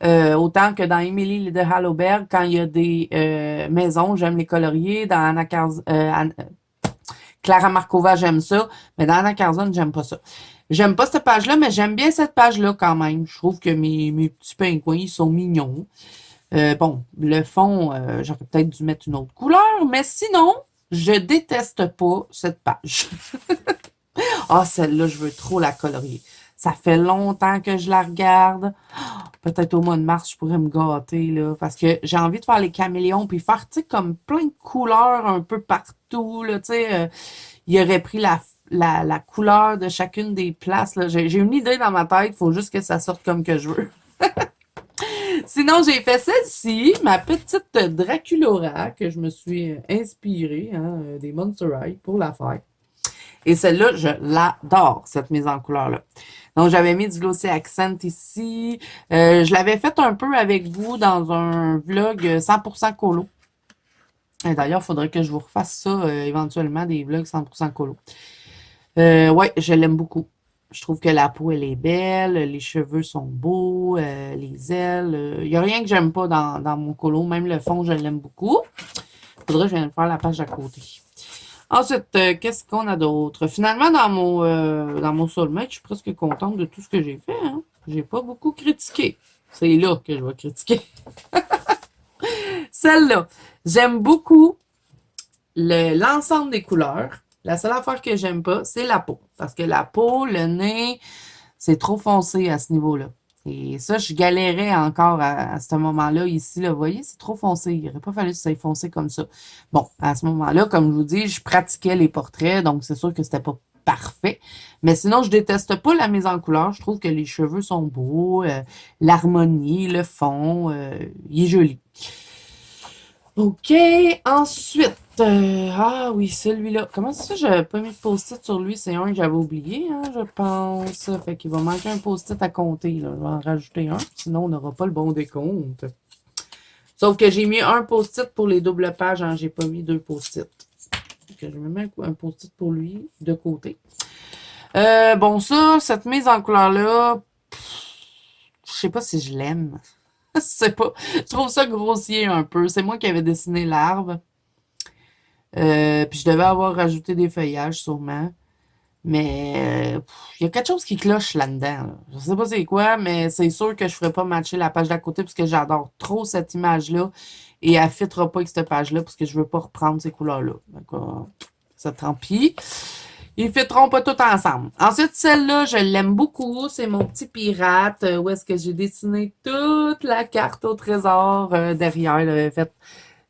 Autant que dans Emily de Hallowberg, quand il y a des maisons, j'aime les colorier. Dans Anna Clara Markova, j'aime ça. Mais dans Anna Carzon, j'aime pas ça. J'aime pas cette page-là, mais j'aime bien cette page-là quand même. Je trouve que mes petits pingouins, ils sont mignons. Bon, le fond, j'aurais peut-être dû mettre une autre couleur, mais sinon, je déteste pas cette page. Ah, celle-là, je veux trop la colorier. Ça fait longtemps que je la regarde. Peut-être au mois de mars, je pourrais me gâter, là, parce que j'ai envie de faire les caméléons, puis faire, tu sais, comme plein de couleurs un peu partout, là, tu sais. Il aurait pris la couleur de chacune des places, là. J'ai une idée dans ma tête, il faut juste que ça sorte comme que je veux. Sinon, j'ai fait celle-ci, ma petite Draculaura, que je me suis inspirée des Monster High pour la faire. Et celle-là, je l'adore, cette mise en couleur-là. Donc, j'avais mis du Glossy Accent ici. Je l'avais fait un peu avec vous dans un vlog 100% colo. Et d'ailleurs, il faudrait que je vous refasse ça éventuellement, des vlogs 100% colo. Ouais, je l'aime beaucoup. Je trouve que la peau, elle est belle, les cheveux sont beaux, les ailes. Il n'y a rien que j'aime pas dans mon colo. Même le fond, je l'aime beaucoup. Faudrait que je vienne faire la page à côté. Ensuite, qu'est-ce qu'on a d'autre? Finalement, dans mon soulmate, je suis presque contente de tout ce que j'ai fait. Hein. J'ai pas beaucoup critiqué. C'est là que je vais critiquer. Celle-là, j'aime beaucoup l'ensemble des couleurs. La seule affaire que j'aime pas, c'est la peau. Parce que la peau, le nez, c'est trop foncé à ce niveau-là. Et ça, je galérais encore à ce moment-là. Ici, là, vous voyez, c'est trop foncé. Il n'aurait pas fallu que ça ait foncé comme ça. Bon, à ce moment-là, comme je vous dis, je pratiquais les portraits, donc c'est sûr que c'était pas parfait. Mais sinon, je déteste pas la mise en couleur. Je trouve que les cheveux sont beaux, l'harmonie, le fond, il est joli. OK, ensuite, ah oui, celui-là. Comment c'est ça, j'avais pas mis de post-it sur lui? C'est un que j'avais oublié, hein, je pense. Fait qu'il va manquer un post-it à compter, là. Je vais en rajouter un, sinon on n'aura pas le bon décompte. Sauf que j'ai mis un post-it pour les doubles pages, hein, j'ai pas mis deux post-it. Je me mets un post-it pour lui, de côté. Bon, ça, cette mise en couleur-là, je sais pas si je l'aime. Je sais pas. Je trouve ça grossier un peu. C'est moi qui avais dessiné l'arbre. Puis je devais avoir rajouté des feuillages sûrement. Mais il y a quelque chose qui cloche là-dedans. Là. Je sais pas c'est quoi, mais c'est sûr que je ferai pas matcher la page d'à côté parce que j'adore trop cette image-là. Et elle ne fitera pas avec cette page-là parce que je veux pas reprendre ces couleurs-là. Donc, ça tant pis. Ils ne fitteront pas tout ensemble. Ensuite, celle-là, je l'aime beaucoup. C'est mon petit pirate où est-ce que j'ai dessiné toute la carte au trésor derrière. J'avais fait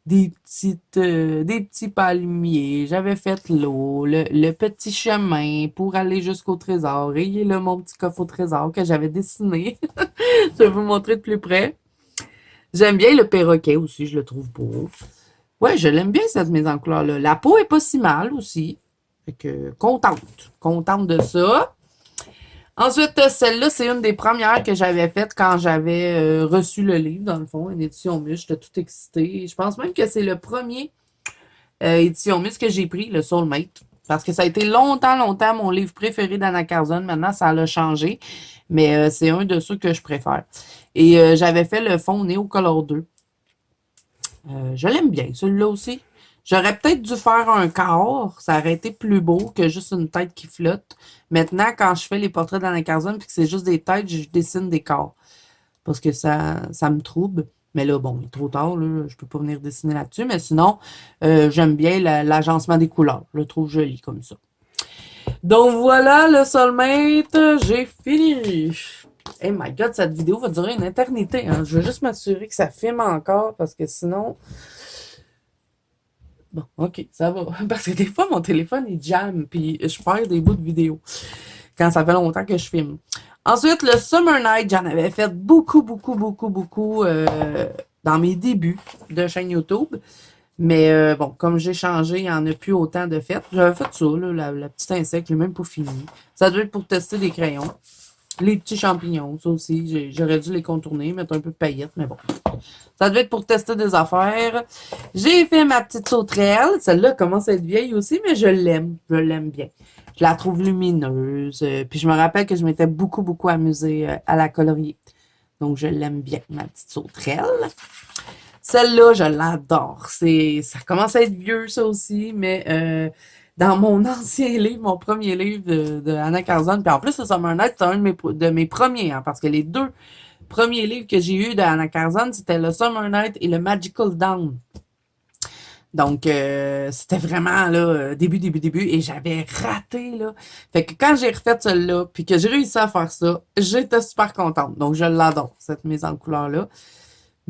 des petits palmiers. J'avais fait l'eau, le petit chemin pour aller jusqu'au trésor. Et il est là, mon petit coffre au trésor que j'avais dessiné. Je vais vous montrer de plus près. J'aime bien le perroquet aussi, je le trouve beau. Ouais, je l'aime bien cette mise en couleur-là. La peau est pas si mal aussi. Fait que contente de ça. Ensuite, celle-là, c'est une des premières que j'avais faites quand j'avais reçu le livre, dans le fond, une édition Mus. J'étais tout excitée. Je pense même que c'est le premier édition Mus que j'ai pris, le Soulmate. Parce que ça a été longtemps mon livre préféré d'Anna Carzone. Maintenant, ça l'a changé. Mais c'est un de ceux que je préfère. Et j'avais fait le fond Neocolor 2. Je l'aime bien, celui-là aussi. J'aurais peut-être dû faire un corps. Ça aurait été plus beau que juste une tête qui flotte. Maintenant, quand je fais les portraits d'Anna Carzone puis que c'est juste des têtes, je dessine des corps. Parce que ça me trouble. Mais là, bon, il est trop tard, là. Je peux pas venir dessiner là-dessus. Mais sinon, j'aime bien l'agencement des couleurs. Je le trouve joli comme ça. Donc voilà, le Soulmate, j'ai fini. Hey my god, cette vidéo va durer une éternité. Hein. Je veux juste m'assurer que ça filme encore parce que sinon... Bon, ok, ça va. Parce que des fois, mon téléphone, il jamme puis je perds des bouts de vidéo quand ça fait longtemps que je filme. Ensuite, le Summer Night, j'en avais fait beaucoup dans mes débuts de chaîne YouTube. Mais bon, comme j'ai changé, il n'y en a plus autant de fêtes. J'avais fait ça, là, la petite insecte, je l'ai même pas fini. Ça doit être pour tester des crayons. Les petits champignons, ça aussi, j'aurais dû les contourner, mettre un peu de paillettes, mais bon. Ça devait être pour tester des affaires. J'ai fait ma petite sauterelle. Celle-là commence à être vieille aussi, mais je l'aime. Je l'aime bien. Je la trouve lumineuse. Puis je me rappelle que je m'étais beaucoup amusée à la colorier. Donc, je l'aime bien, ma petite sauterelle. Celle-là, je l'adore. Ça commence à être vieux, ça aussi, mais dans mon ancien livre, mon premier livre de Anna Carzone, puis en plus, le Summer Night, c'est un de mes premiers, hein, parce que les deux premiers livres que j'ai eus de Anna Carzone, c'était le Summer Night et le Magical Dawn. Donc, c'était vraiment, là, début, et j'avais raté, là. Fait que quand j'ai refait celle-là, puis que j'ai réussi à faire ça, j'étais super contente. Donc, je l'adore, cette mise en couleur-là.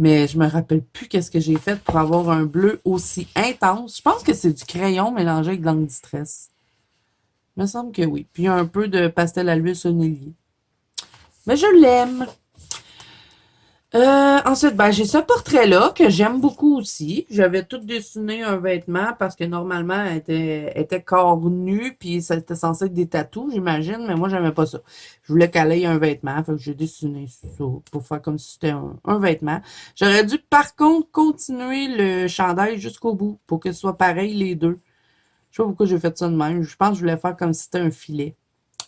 Mais je me rappelle plus qu'est-ce que j'ai fait pour avoir un bleu aussi intense. Je pense que c'est du crayon mélangé avec de l'antistress. Il me semble que oui. Puis un peu de pastel à l'huile sonnelier. Mais je l'aime. Ensuite, ben, j'ai ce portrait-là que j'aime beaucoup aussi. J'avais tout dessiné un vêtement parce que normalement, elle était corps nu, puis ça était censé être des tatous, j'imagine, mais moi, j'aimais pas ça. Je voulais qu'elle ait un vêtement, fait que j'ai dessiné ça pour faire comme si c'était un vêtement. J'aurais dû, par contre, continuer le chandail jusqu'au bout pour que ce soit pareil les deux. Je sais pas pourquoi j'ai fait ça de même. Je pense que je voulais faire comme si c'était un filet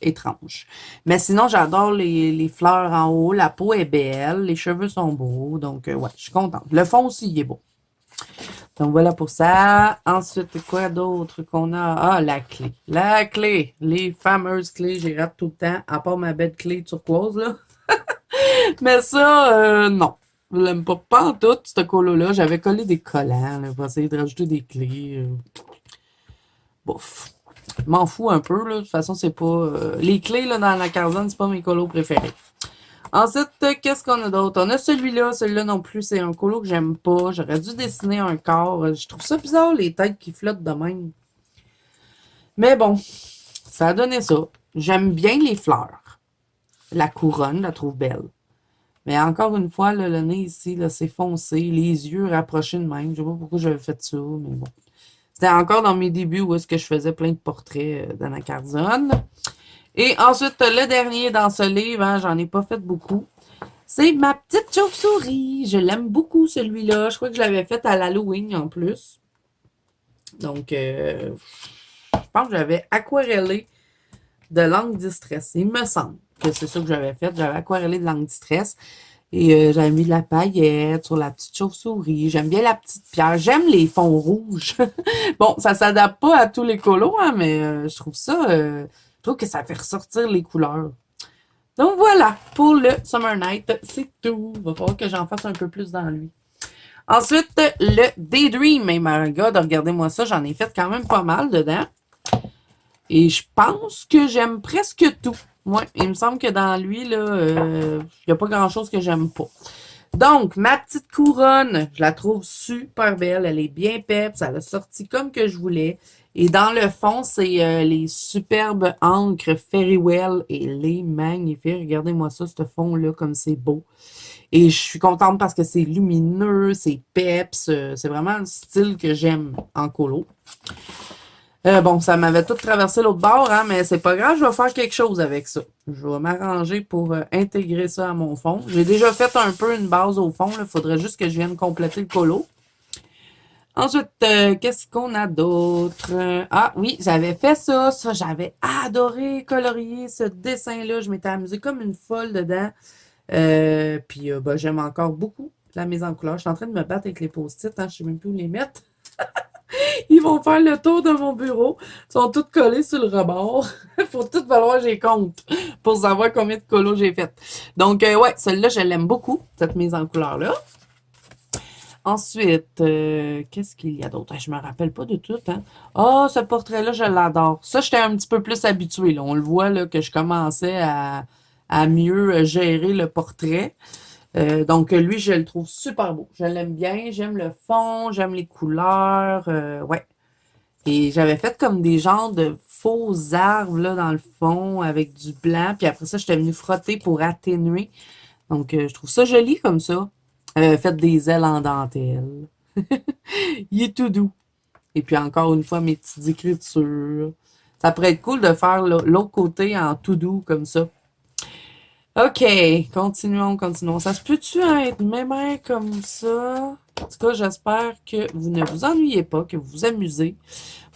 étrange. Mais sinon, j'adore les fleurs en haut. La peau est belle. Les cheveux sont beaux. Donc, ouais, je suis contente. Le fond aussi, il est beau. Donc, voilà pour ça. Ensuite, quoi d'autre qu'on a? Ah, la clé. La clé. Les fameuses clés. J'y rate tout le temps. À part ma belle clé turquoise, là. Mais ça, non. Je l'aime pas en tout, ce colo-là. J'avais collé des collants, là, pour essayer de rajouter des clés. Bouf. Je m'en fous un peu, là. De toute façon, c'est pas. Les clés, là, dans la Carzone, c'est pas mes colos préférés. Ensuite, qu'est-ce qu'on a d'autre? On a celui-là. Celui-là non plus, c'est un colo que j'aime pas. J'aurais dû dessiner un corps. Je trouve ça bizarre, les têtes qui flottent de même. Mais bon, ça a donné ça. J'aime bien les fleurs. La couronne, je la trouve belle. Mais encore une fois, là, le nez ici, là, c'est foncé. Les yeux rapprochés de même. Je sais pas pourquoi j'avais fait ça, mais bon. C'était encore dans mes débuts où est-ce que je faisais plein de portraits d'Anna Carzone. Et ensuite, le dernier dans ce livre, hein, j'en ai pas fait beaucoup. C'est ma petite chauve-souris. Je l'aime beaucoup, celui-là. Je crois que je l'avais fait à l'Halloween en plus. Donc, je pense que j'avais aquarellé de langue distress. Il me semble que c'est ça que j'avais fait. J'avais aquarellé de langue distress. Et j'avais mis de la paillette sur la petite chauve-souris. J'aime bien la petite pierre. J'aime les fonds rouges. Bon, ça s'adapte pas à tous les colos, hein, mais je trouve que ça fait ressortir les couleurs. Donc voilà, pour le Summer Night, c'est tout. Il va falloir que j'en fasse un peu plus dans lui. Ensuite, le Daydream. Et my God, regardez-moi ça, j'en ai fait quand même pas mal dedans. Et je pense que j'aime presque tout. Ouais, il me semble que dans lui, là, il n'y a pas grand-chose que j'aime pas. Donc, ma petite couronne, je la trouve super belle. Elle est bien peps. Elle a sorti comme que je voulais. Et dans le fond, c'est les superbes encres Fairy-Well. Et les magnifiques. Regardez-moi ça, ce fond-là, comme c'est beau. Et je suis contente parce que c'est lumineux, c'est peps. C'est vraiment le style que j'aime en colo. Bon, ça m'avait tout traversé l'autre bord, hein, mais c'est pas grave, je vais faire quelque chose avec ça. Je vais m'arranger pour intégrer ça à mon fond. J'ai déjà fait un peu une base au fond, il faudrait juste que je vienne compléter le colo. Ensuite, qu'est-ce qu'on a d'autre? Ah oui, j'avais fait ça, j'avais adoré colorier ce dessin-là. Je m'étais amusée comme une folle dedans. Puis ben, j'aime encore beaucoup la mise en couleur. Je suis en train de me battre avec les post-it, hein, je sais même plus où les mettre. Ils vont faire le tour de mon bureau. Ils sont tous collés sur le rebord. Faut tout falloir que j'y compte pour savoir combien de colos j'ai fait. Donc, ouais, celle-là, je l'aime beaucoup, cette mise en couleur-là. Ensuite, qu'est-ce qu'il y a d'autre? Je me rappelle pas de tout, hein. Ah, ce portrait-là, je l'adore. Ça, j'étais un petit peu plus habituée, là. On le voit, là, que je commençais à mieux gérer le portrait. Donc, lui, je le trouve super beau. Je l'aime bien. J'aime le fond, j'aime les couleurs. Ouais. Et j'avais fait comme des genres de faux arbres là, dans le fond avec du blanc. Puis après ça, j'étais venue frotter pour atténuer. Donc, je trouve ça joli comme ça. Fait des ailes en dentelle. Il est tout doux. Et puis encore une fois, mes petites écritures. Ça pourrait être cool de faire l'autre côté en tout doux comme ça. OK, continuons. Ça se peut-tu être même comme ça? En tout cas, j'espère que vous ne vous ennuyez pas, que vous vous amusez.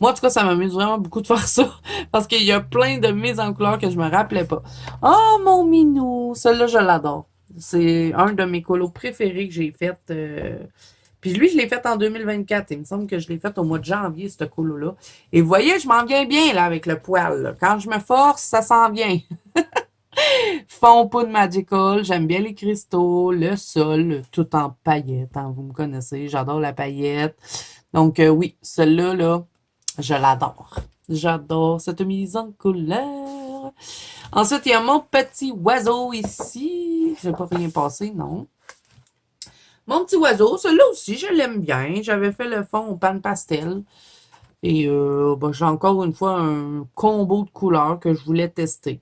Moi, en tout cas, ça m'amuse vraiment beaucoup de faire ça parce qu'il y a plein de mises en couleur que je me rappelais pas. Oh, mon minou! Celui-là, je l'adore. C'est un de mes colos préférés que j'ai fait. Puis lui, je l'ai fait en 2024. Il me semble que je l'ai fait au mois de janvier, ce colo-là. Et vous voyez, je m'en viens bien là avec le poil. Là. Quand je me force, ça s'en vient. Fond poudre magical, j'aime bien les cristaux, le sol, tout en paillettes, hein, vous me connaissez, j'adore la paillette. Donc oui, celle-là, là, je l'adore. J'adore cette mise en couleur. Ensuite, il y a mon petit oiseau ici. Je n'ai pas rien passé, non. Mon petit oiseau, celui-là aussi, je l'aime bien. J'avais fait le fond au pan pastel. Et ben, j'ai encore une fois un combo de couleurs que je voulais tester.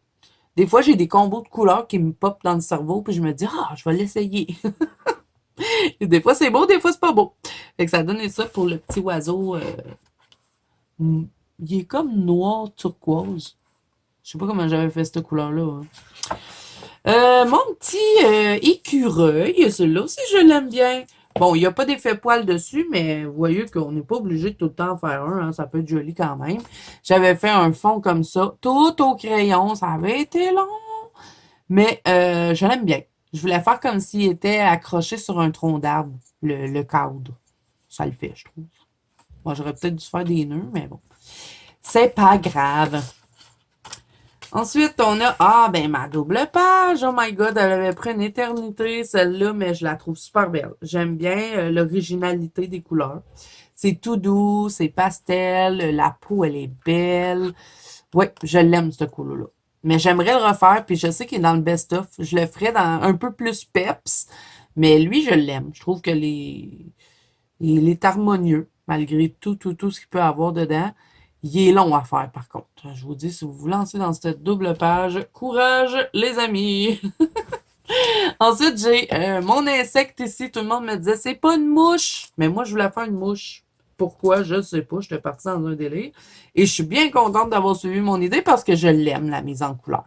Des fois, j'ai des combos de couleurs qui me popent dans le cerveau, puis je me dis, ah, je vais l'essayer. Et des fois, c'est beau, des fois, c'est pas beau. Fait que ça donne ça pour le petit oiseau. Il est comme noir turquoise. Je sais pas comment j'avais fait cette couleur-là, hein. Mon petit écureuil, celui-là aussi, je l'aime bien. Bon, il n'y a pas d'effet poil dessus, mais vous voyez qu'on n'est pas obligé de tout le temps en faire un, hein, ça peut être joli quand même. J'avais fait un fond comme ça, tout au crayon, ça avait été long, mais je l'aime bien. Je voulais faire comme s'il était accroché sur un tronc d'arbre, le cadre. Ça le fait, je trouve. Moi, j'aurais peut-être dû faire des nœuds, mais bon. C'est pas grave. Ensuite, on a, ben, ma double page. Oh my god, elle avait pris une éternité, celle-là, mais je la trouve super belle. J'aime bien l'originalité des couleurs. C'est tout doux, c'est pastel, la peau, elle est belle. Oui, je l'aime, ce couleur-là. Mais j'aimerais le refaire, puis je sais qu'il est dans le best-of. Je le ferais dans un peu plus peps, mais lui, je l'aime. Je trouve que il est harmonieux, malgré tout ce qu'il peut avoir dedans. Il est long à faire, par contre. Je vous dis, si vous vous lancez dans cette double page, courage, les amis! Ensuite, j'ai mon insecte ici. Tout le monde me disait, c'est pas une mouche. Mais moi, je voulais faire une mouche. Pourquoi? Je sais pas. J'étais partie dans un délire. Et je suis bien contente d'avoir suivi mon idée parce que je l'aime, la mise en couleur.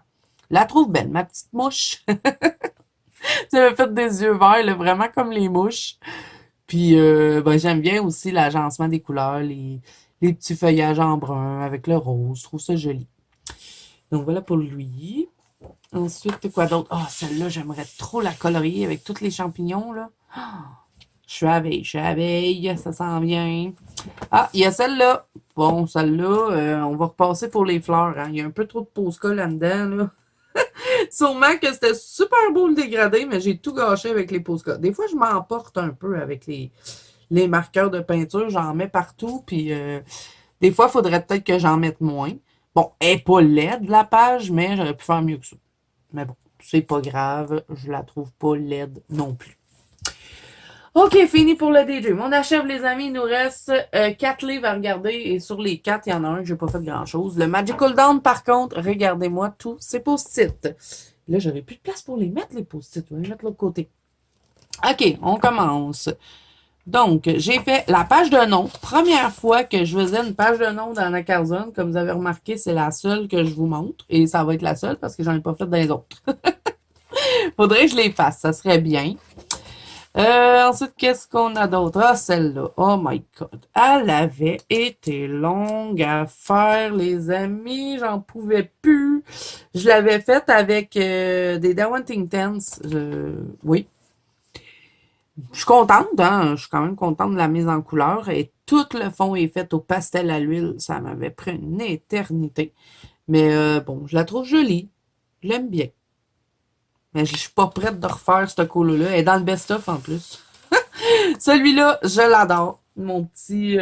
La trouve belle, ma petite mouche. J'avais fait des yeux verts, là, vraiment comme les mouches. Puis, ben, j'aime bien aussi l'agencement des couleurs, les petits feuillages en brun avec le rose. Je trouve ça joli. Donc, voilà pour lui. Ensuite, quoi d'autre? Ah, celle-là, j'aimerais trop la colorier avec tous les champignons, là. Je suis à veille, ça sent bien. Ah, il y a celle-là. Bon, celle-là, on va repasser pour les fleurs, hein. Il y a un peu trop de Posca là-dedans, là. Sûrement que c'était super beau le dégradé, mais j'ai tout gâché avec les Posca. Des fois, je m'emporte un peu avec les marqueurs de peinture. J'en mets partout, puis des fois, il faudrait peut-être que j'en mette moins. Bon, elle n'est pas laide, la page, mais j'aurais pu faire mieux que ça. Mais bon, c'est pas grave. Je la trouve pas laide non plus. OK, fini pour le daydream. On achève, les amis. Il nous reste 4 livres à regarder. Et sur les 4, il y en a un que j'ai pas fait grand-chose. Le Magical Dawn, par contre, regardez-moi tous ces post-it. Là, j'aurais plus de place pour les mettre, les post-it. Je vais les mettre de l'autre côté. OK, on commence. Donc, j'ai fait la page de nom. Première fois que je faisais une page de nom dans la Carzone. Comme vous avez remarqué, c'est la seule que je vous montre. Et ça va être la seule parce que j'en ai pas fait dans les autres. Faudrait que je les fasse. Ça serait bien. Ensuite, qu'est-ce qu'on a d'autre? Ah, celle-là. Oh my God. Elle avait été longue à faire, les amis. J'en pouvais plus. Je l'avais faite avec des Dawanting Tents. Oui. Je suis contente, hein? Je suis quand même contente de la mise en couleur. Et tout le fond est fait au pastel à l'huile. Ça m'avait pris une éternité. Mais bon, je la trouve jolie. Je l'aime bien. Mais je suis pas prête de refaire ce colo-là. Elle est dans le best-of en plus. Celui-là, je l'adore. Mon petit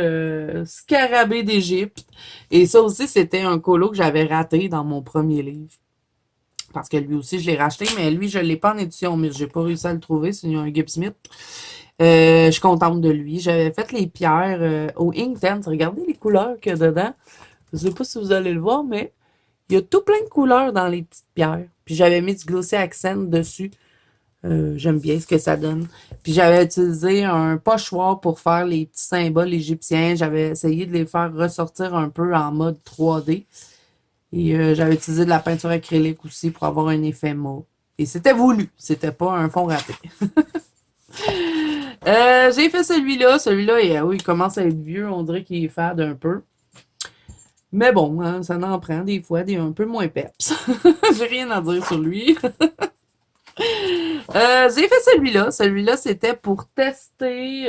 scarabée d'Égypte. Et ça aussi, c'était un colo que j'avais raté dans mon premier livre. Parce que lui aussi, je l'ai racheté, mais lui, je ne l'ai pas en édition, mais j'ai pas réussi à le trouver. C'est un Gibb Smith. Je suis contente de lui. J'avais fait les pierres au Inktense. Regardez les couleurs qu'il y a dedans. Je sais pas si vous allez le voir, mais il y a tout plein de couleurs dans les petites pierres. Puis j'avais mis du glossy accent dessus. J'aime bien ce que ça donne. Puis j'avais utilisé un pochoir pour faire les petits symboles égyptiens. J'avais essayé de les faire ressortir un peu en mode 3D. Et j'avais utilisé de la peinture acrylique aussi pour avoir un effet mauve. Et c'était voulu. C'était pas un fond raté. J'ai fait celui-là. Celui-là, oui, il commence à être vieux. On dirait qu'il est fade un peu. Mais bon, hein, ça en prend des fois des un peu moins peps. J'ai rien à dire sur lui. J'ai fait celui-là. Celui-là, c'était pour tester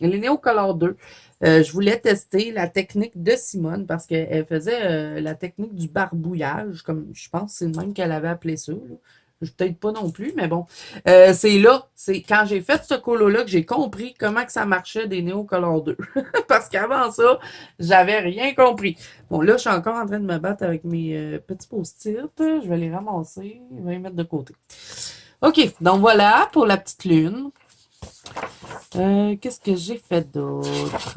les Neocolor 2. Je voulais tester la technique de Simone parce qu'elle faisait la technique du barbouillage, comme je pense que c'est le même qu'elle avait appelé ça. Là. Peut-être pas non plus, mais bon. C'est quand j'ai fait ce colo-là que j'ai compris comment que ça marchait des Neocolor 2. Parce qu'avant ça, j'avais rien compris. Bon, là, je suis encore en train de me battre avec mes petits post-it. Je vais les ramasser. Je vais les mettre de côté. OK, donc voilà pour la petite lune. Qu'est-ce que j'ai fait d'autre?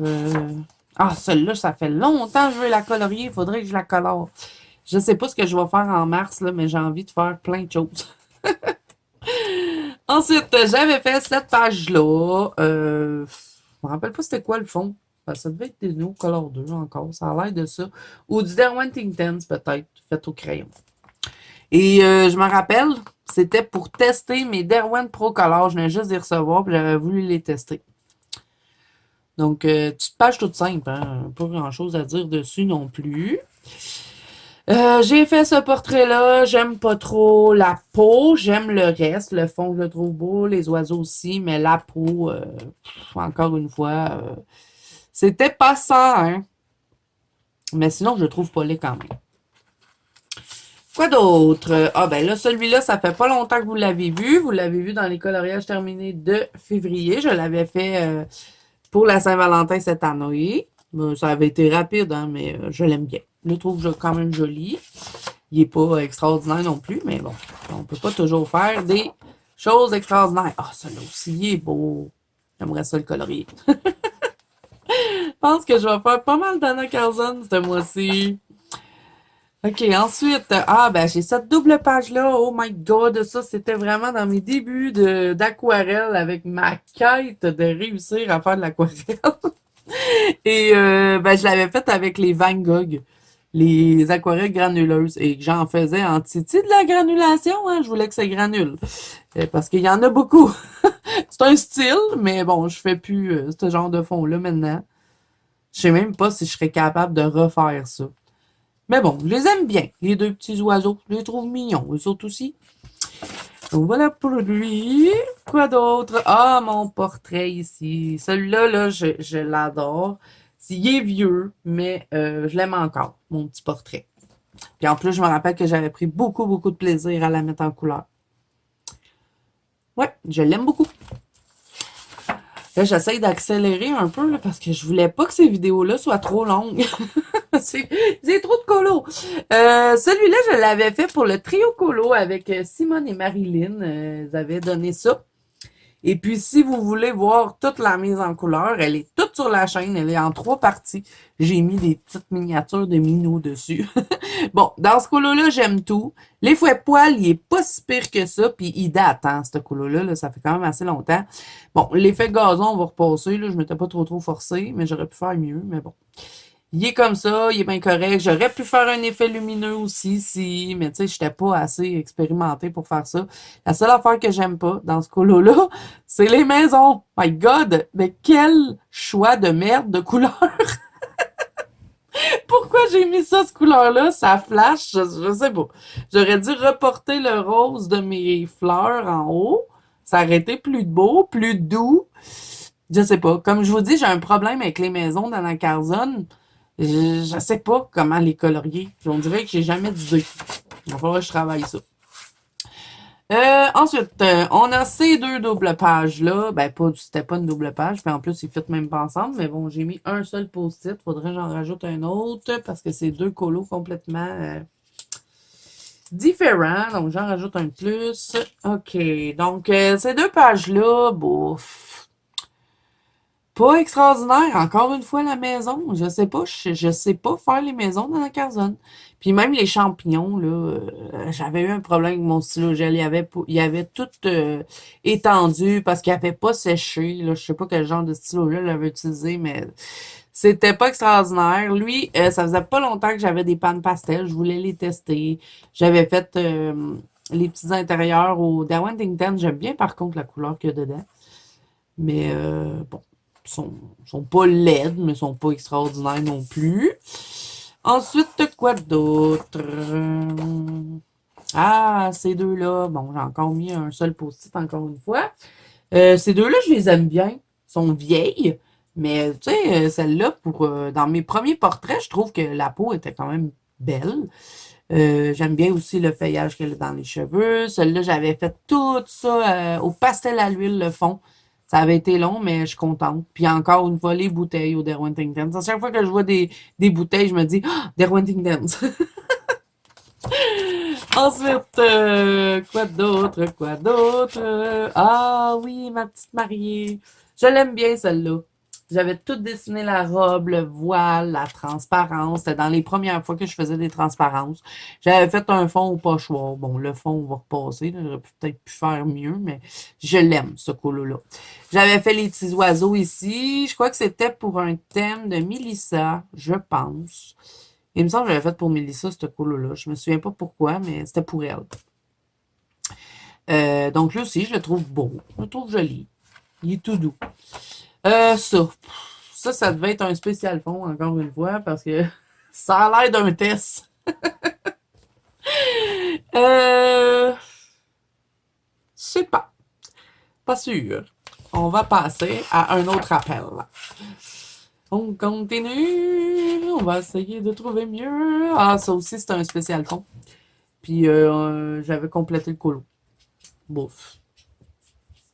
Ah, celle-là, ça fait longtemps que je veux la colorier. Il faudrait que je la colore. Je sais pas ce que je vais faire en mars, là, mais j'ai envie de faire plein de choses. Ensuite, j'avais fait cette page-là. Je me rappelle pas c'était quoi le fond. Ben, ça devait être des No Color 2 encore. Ça a l'air de ça. Ou du Derwent Intense, peut-être, fait au crayon. Et je me rappelle, c'était pour tester mes Derwent Pro Color. Je venais juste les recevoir, puis j'avais voulu les tester. Donc, petite page toute simple, hein? Pas grand-chose à dire dessus non plus. J'ai fait ce portrait-là. J'aime pas trop la peau. J'aime le reste. Le fond, je le trouve beau. Les oiseaux aussi. Mais la peau, encore une fois, c'était pas ça, hein. Mais sinon, je le trouve pas laid quand même. Quoi d'autre? Ah ben là, celui-là, ça fait pas longtemps que vous l'avez vu. Vous l'avez vu dans les coloriages terminés de février. Je l'avais fait pour la Saint-Valentin cette année. Ça avait été rapide, hein, mais je l'aime bien. Je le trouve quand même joli. Il n'est pas extraordinaire non plus, mais bon, on peut pas toujours faire des choses extraordinaires. Ah, celui-là aussi, il est beau. J'aimerais ça le colorier. Je pense que je vais faire pas mal d'Anna Carlson ce mois-ci. OK, ensuite, ben j'ai cette double page-là. Oh my God, ça, c'était vraiment dans mes débuts d'aquarelle avec ma quête de réussir à faire de l'aquarelle. Et ben, je l'avais faite avec les Van Gogh, les aquarelles granuleuses. Et que j'en faisais en titi de la granulation, hein. Je voulais que ça granule. Parce qu'il y en a beaucoup. C'est un style, mais bon, je fais plus ce genre de fond-là maintenant. Je sais même pas si je serais capable de refaire ça. Mais bon, je les aime bien, les deux petits oiseaux. Je les trouve mignons, eux autres aussi. Donc voilà pour lui. Quoi d'autre? Ah, mon portrait ici. Celui-là, là, je l'adore. Il est vieux, mais je l'aime encore, mon petit portrait. Puis en plus, je me rappelle que j'avais pris beaucoup, beaucoup de plaisir à la mettre en couleur. Ouais, je l'aime beaucoup. Là, j'essaye d'accélérer un peu là, parce que je voulais pas que ces vidéos-là soient trop longues. c'est trop de colo. Celui-là, je l'avais fait pour le trio colo avec Simone et Marilyn. Ils avaient donné ça. Et puis, si vous voulez voir toute la mise en couleur, elle est toute sur la chaîne. Elle est en 3 parties. J'ai mis des petites miniatures de minots dessus. Bon, dans ce colo-là, j'aime tout. Les fouets poils, il est pas si pire que ça. Puis, il date, hein, ce colo-là. Là, ça fait quand même assez longtemps. Bon, l'effet gazon, on va repasser. Là, je m'étais pas trop forcé, mais j'aurais pu faire mieux. Mais bon. Il est comme ça, il est bien correct. J'aurais pu faire un effet lumineux aussi, si, mais tu sais, j'étais pas assez expérimentée pour faire ça. La seule affaire que j'aime pas dans ce colo-là, c'est les maisons. My God! Mais quel choix de merde de couleur! Pourquoi j'ai mis ça, cette couleur-là? Ça flash, je sais pas. J'aurais dû reporter le rose de mes fleurs en haut. Ça aurait été plus beau, plus doux. Je sais pas. Comme je vous dis, j'ai un problème avec les maisons dans la Carzone. Je sais pas comment les colorier. On dirait que j'ai jamais d'idée. Il va falloir que je travaille ça. Ensuite, on a ces deux doubles pages-là. Ben, c'était pas une double page, puis en plus, ils ne même pas ensemble. Mais bon, j'ai mis un seul post-it. Faudrait que j'en rajoute un autre parce que c'est deux colos complètement différents. Donc, j'en rajoute un de plus. OK. Donc, ces deux pages-là, bouf. Pas extraordinaire. Encore une fois, la maison. Je sais pas. Je sais pas faire les maisons dans la Carzone. Puis même les champignons, là, j'avais eu un problème avec mon stylo gel. Il y avait tout étendu parce qu'il avait pas séché. Là. Je sais pas quel genre de stylo gel j'avais utilisé, mais c'était pas extraordinaire. Lui, ça faisait pas longtemps que j'avais des pannes pastel. Je voulais les tester. J'avais fait les petits intérieurs au Derwent Inkten. J'aime bien par contre la couleur qu'il y a dedans. Mais bon. Sont pas laides, mais sont pas extraordinaires non plus. Ensuite, quoi d'autre? Ah, ces deux-là. Bon, j'ai encore mis un seul post-it encore une fois. Ces deux-là, je les aime bien. Ils sont vieilles. Mais, tu sais, celle-là, dans mes premiers portraits, je trouve que la peau était quand même belle. J'aime bien aussi le feuillage qu'elle a dans les cheveux. Celle-là, j'avais fait tout ça au pastel à l'huile, le fond. Ça avait été long, mais je suis contente. Puis encore une fois, les bouteilles au Derwent Inkten. À chaque fois que je vois des bouteilles, je me dis « Derwent Inkten! » Ensuite, quoi d'autre? Ah oui, ma petite mariée. Je l'aime bien, celle-là. J'avais tout dessiné la robe, le voile, la transparence. C'était dans les premières fois que je faisais des transparences. J'avais fait un fond au pochoir. Bon, le fond, on va repasser. J'aurais peut-être pu faire mieux, mais je l'aime, ce colo-là. J'avais fait les petits oiseaux ici. Je crois que c'était pour un thème de Mélissa, je pense. Il me semble que j'avais fait pour Mélissa, ce colo-là. Je me souviens pas pourquoi, mais c'était pour elle. Donc là aussi, je le trouve beau. Je le trouve joli. Il est tout doux. Ça. Ça devait être un spécial fond, encore une fois, parce que ça a l'air d'un test. Je sais pas. Pas sûr. On va passer à un autre appel. On continue. On va essayer de trouver mieux. Ah, ça aussi, c'est un spécial fond. Puis, j'avais complété le colo. Bouf.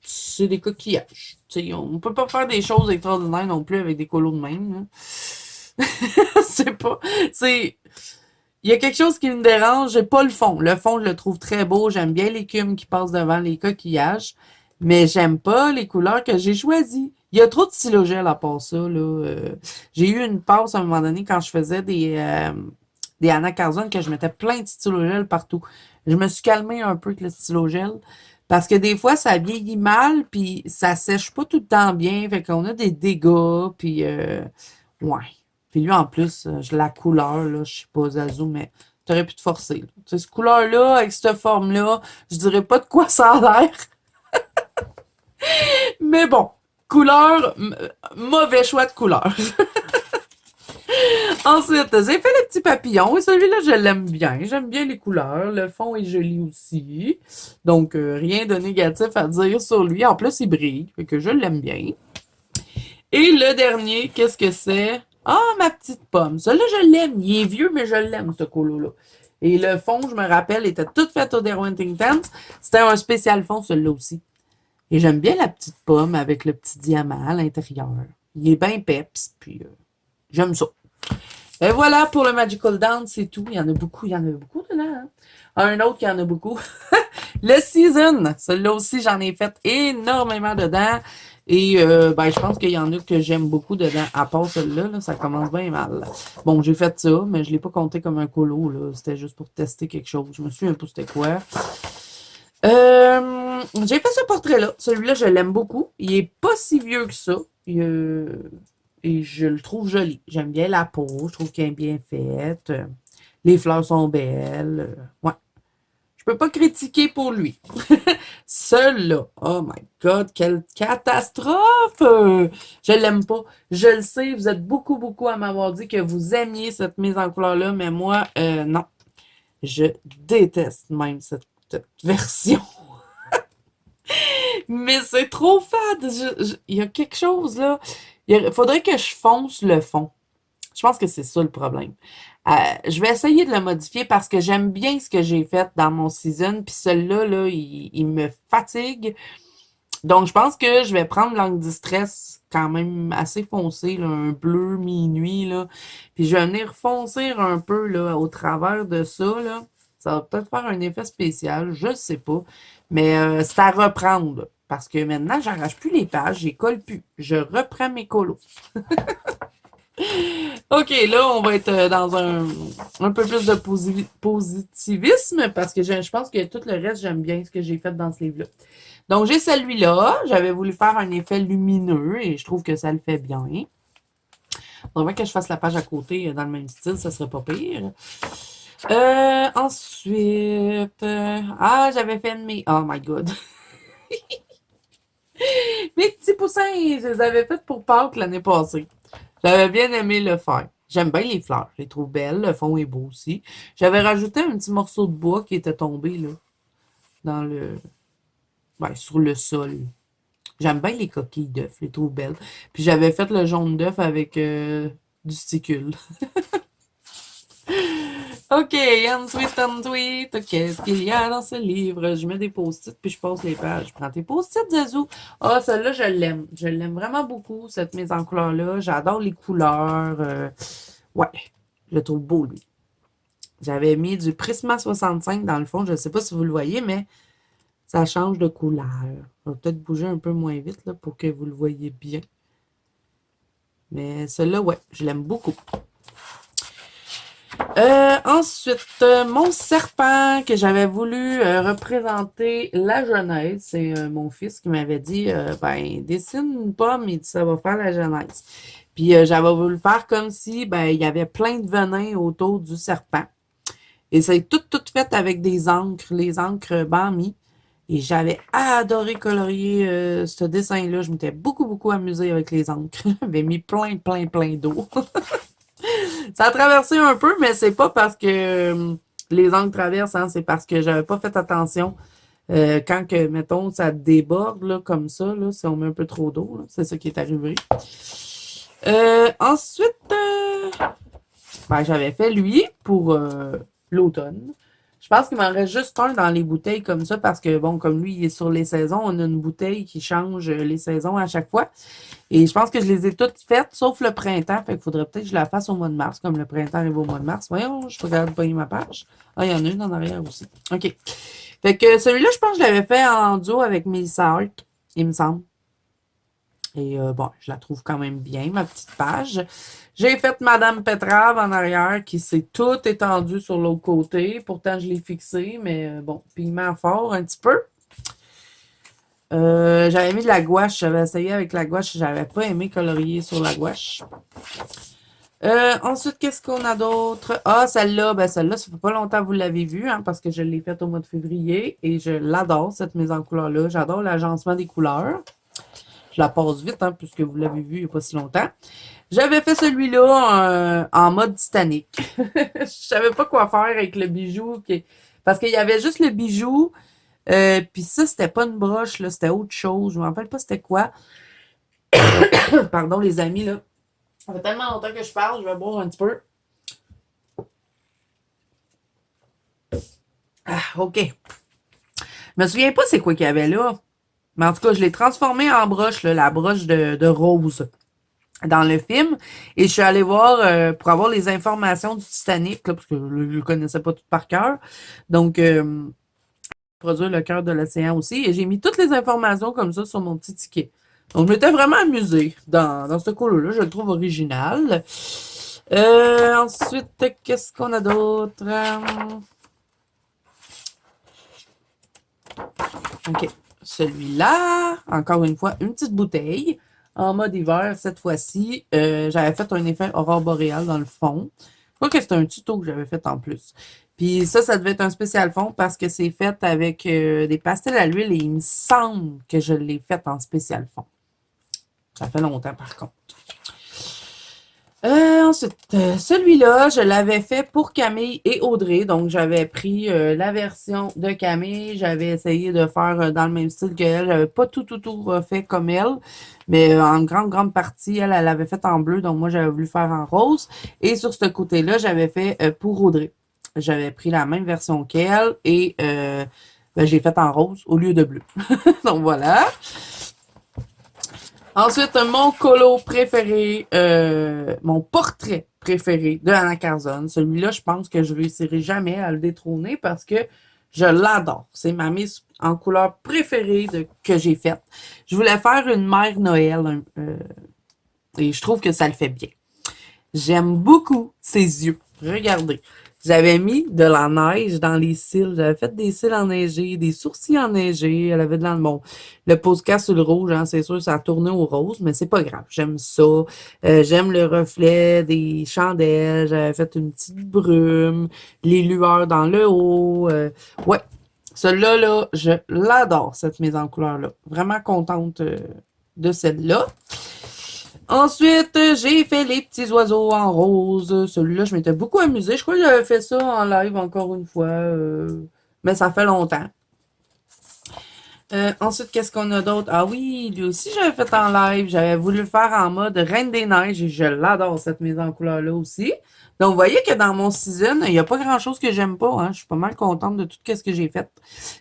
C'est des coquillages. T'sais, on peut pas faire des choses extraordinaires non plus avec des colos de même. C'est pas. C'est. Il y a quelque chose qui me dérange, j'ai pas le fond. Le fond, je le trouve très beau. J'aime bien l'écume qui passe devant les coquillages. Mais j'aime pas les couleurs que j'ai choisies. Il y a trop de stylogel à part ça, là. J'ai eu une passe à un moment donné quand je faisais des Anna Carzon que je mettais plein de stylogel partout. Je me suis calmée un peu avec le stylogel. Parce que des fois, ça vieillit mal, puis ça sèche pas tout le temps bien. Fait qu'on a des dégâts, puis ouais. Puis lui, en plus, la couleur, là, je sais pas, Zazu, mais t'aurais pu te forcer. Tu sais, cette couleur-là, avec cette forme-là, je dirais pas de quoi ça a l'air. Mais bon, couleur, mauvais choix de couleur. Ensuite, j'ai fait le petit papillon et celui-là, je l'aime bien. J'aime bien les couleurs. Le fond est joli aussi. Donc, rien de négatif à dire sur lui. En plus, il brille, fait que je l'aime bien. Et le dernier, qu'est-ce que c'est? Ah, ma petite pomme. Celui-là, je l'aime. Il est vieux, mais je l'aime, ce colo-là. Et le fond, je me rappelle, était tout fait au Derwentings. C'était un spécial fond, celui-là aussi. Et j'aime bien la petite pomme avec le petit diamant à l'intérieur. Il est bien peps, puis j'aime ça. Et voilà pour le Magical Dance, c'est tout. Il y en a beaucoup dedans. Hein? Un autre qui en a beaucoup. Le Season, celui-là aussi, j'en ai fait énormément dedans. Et ben, je pense qu'il y en a que j'aime beaucoup dedans. À part celui-là, là, ça commence bien mal. Bon, j'ai fait ça, mais je ne l'ai pas compté comme un colo. Là. C'était juste pour tester quelque chose. Je me souviens pas c'était quoi. J'ai fait ce portrait-là. Celui-là, je l'aime beaucoup. Il est pas si vieux que ça. Et je le trouve joli. J'aime bien la peau. Je trouve qu'elle est bien faite. Les fleurs sont belles. Ouais. Je peux pas critiquer pour lui. Celui-là, oh my God, quelle catastrophe! Je l'aime pas. Je le sais, vous êtes beaucoup, beaucoup à m'avoir dit que vous aimiez cette mise en couleur-là, mais moi, non. Je déteste même cette version. Mais c'est trop fade. Il y a quelque chose là. Il faudrait que je fonce le fond. Je pense que c'est ça le problème. Je vais essayer de le modifier parce que j'aime bien ce que j'ai fait dans mon season. Puis celui-là, là, il me fatigue. Donc, je pense que je vais prendre l'angle du stress quand même assez foncé, là, un bleu minuit, là. Puis je vais venir foncer un peu là, au travers de ça, là. Ça va peut-être faire un effet spécial, je sais pas. Mais c'est à reprendre. Parce que maintenant, j'arrache plus les pages, j'y colle plus. Je reprends mes colos. OK, là, on va être dans un peu plus de positivisme parce que je pense que tout le reste, j'aime bien ce que j'ai fait dans ce livre-là. Donc, j'ai celui-là. J'avais voulu faire un effet lumineux et je trouve que ça le fait bien. Faudrait que je fasse la page à côté dans le même style, ça serait pas pire. Ensuite, j'avais fait mes... Oh my God. Mes petits poussins, je les avais faits pour Pâques l'année passée. J'avais bien aimé le faire. J'aime bien les fleurs, je les trouve belles, le fond est beau aussi. J'avais rajouté un petit morceau de bois qui était tombé là, dans le, ben, sur le sol. J'aime bien les coquilles d'œufs, je les trouve belles. Puis j'avais fait le jaune d'œuf avec du sticule. OK, and tweet. Qu'est-ce qu'il y a dans ce livre? Je mets des post-it puis je passe les pages. Je prends tes post-it, Zazou. Ah, celle-là, je l'aime. Je l'aime vraiment beaucoup, cette mise en couleur-là. J'adore les couleurs. Ouais, je le trouve beau, lui. J'avais mis du Prisma 65 dans le fond. Je ne sais pas si vous le voyez, mais ça change de couleur. Je vais peut-être bouger un peu moins vite là, pour que vous le voyez bien. Mais celui-là, ouais, je l'aime beaucoup. Ensuite, mon serpent que j'avais voulu représenter la Genèse, c'est mon fils qui m'avait dit ben dessine une pomme, il dit ça va faire la Genèse. Puis j'avais voulu faire comme si ben il y avait plein de venin autour du serpent. Et c'est tout fait avec des encres, les encres Bami. Et j'avais adoré colorier ce dessin-là. Je m'étais beaucoup amusée avec les encres. J'avais mis plein d'eau. Ça a traversé un peu, mais c'est pas parce que les angles traversent, hein, c'est parce que j'avais pas fait attention. Quand que, mettons, ça déborde là, comme ça, là, si on met un peu trop d'eau, c'est ça qui est arrivé. Ensuite, ben, j'avais fait lui pour l'automne. Je pense qu'il m'en reste juste un dans les bouteilles comme ça parce que, bon, comme lui, il est sur les saisons, on a une bouteille qui change les saisons à chaque fois. Et je pense que je les ai toutes faites, sauf le printemps. Fait qu'il faudrait peut-être que je la fasse au mois de mars, comme le printemps arrive au mois de mars. Voyons, je regarde pas ma page. Ah, il y en a une en arrière aussi. OK. Fait que celui-là, je pense que je l'avais fait en duo avec Melissa Hart, il me semble. Et bon, je la trouve quand même bien, ma petite page. J'ai fait Madame Petrave en arrière, qui s'est tout étendue sur l'autre côté. Pourtant, je l'ai fixé, mais bon, pigment fort un petit peu. J'avais mis de la gouache. J'avais essayé avec la gouache. J'avais pas aimé colorier sur la gouache. Ensuite, qu'est-ce qu'on a d'autre? Ah, celle-là, ben celle-là, ça fait pas longtemps que vous l'avez vue, hein, parce que je l'ai faite au mois de février et je l'adore, cette mise en couleur-là. J'adore l'agencement des couleurs. Je la passe vite, hein, puisque vous l'avez vu il n'y a pas si longtemps. J'avais fait celui-là en mode Titanic. Je savais pas quoi faire avec le bijou. Parce qu'il y avait juste le bijou. Puis ça, c'était pas une broche, là, c'était autre chose. Je me rappelle pas c'était quoi. Pardon, les amis, là. Ça fait tellement longtemps que je parle, je vais boire un petit peu. Ah, OK. Je me souviens pas c'est quoi qu'il y avait là. Mais en tout cas, je l'ai transformé en broche, là, la broche de rose dans le film. Et je suis allée voir pour avoir les informations du Titanic, là, parce que je ne le connaissais pas tout par cœur. Donc, produire le cœur de l'océan aussi. Et j'ai mis toutes les informations comme ça sur mon petit ticket. Donc, je m'étais vraiment amusée dans ce couleur-là. Je le trouve original. Ensuite, qu'est-ce qu'on a d'autre? OK. Celui-là, encore une fois, une petite bouteille en mode hiver cette fois-ci. J'avais fait un effet aurore boréale dans le fond. Je crois que c'était un tuto que j'avais fait en plus. Puis ça devait être un spécial fond parce que c'est fait avec des pastels à l'huile et il me semble que je l'ai fait en spécial fond. Ça fait longtemps par contre. Ensuite, celui-là, je l'avais fait pour Camille et Audrey. Donc, j'avais pris la version de Camille. J'avais essayé de faire dans le même style qu'elle. J'avais pas tout refait comme elle. Mais en grande partie, elle avait fait en bleu. Donc, moi, j'avais voulu faire en rose. Et sur ce côté-là, j'avais fait pour Audrey. J'avais pris la même version qu'elle et ben, j'ai fait en rose au lieu de bleu. Donc, voilà. Ensuite, mon colo préféré, mon portrait préféré de Anna Carzone. Celui-là, je pense que je réussirai jamais à le détrôner parce que je l'adore. C'est ma mise en couleur préférée que j'ai faite. Je voulais faire une mère Noël et je trouve que ça le fait bien. J'aime beaucoup ses yeux. Regardez. J'avais mis de la neige dans les cils. J'avais fait des cils enneigés, des sourcils enneigés. Elle avait de la... Bon, le Posca sur le rouge, hein, c'est sûr, ça a tourné au rose, mais c'est pas grave. J'aime ça. J'aime le reflet des chandelles. J'avais fait une petite brume, les lueurs dans le haut. Ouais, celle-là, là, je l'adore, cette mise en couleur-là. Vraiment contente de celle-là. Ensuite, j'ai fait les petits oiseaux en rose. Celui-là, je m'étais beaucoup amusée. Je crois que j'avais fait ça en live encore une fois, mais ça fait longtemps. Ensuite, qu'est-ce qu'on a d'autre? Ah oui, lui aussi, j'avais fait en live. J'avais voulu le faire en mode Reine des Neiges et je l'adore, cette mise en couleur-là aussi. Donc, vous voyez que dans mon season, il n'y a pas grand-chose que j'aime pas. Hein. Je suis pas mal contente de tout ce que j'ai fait.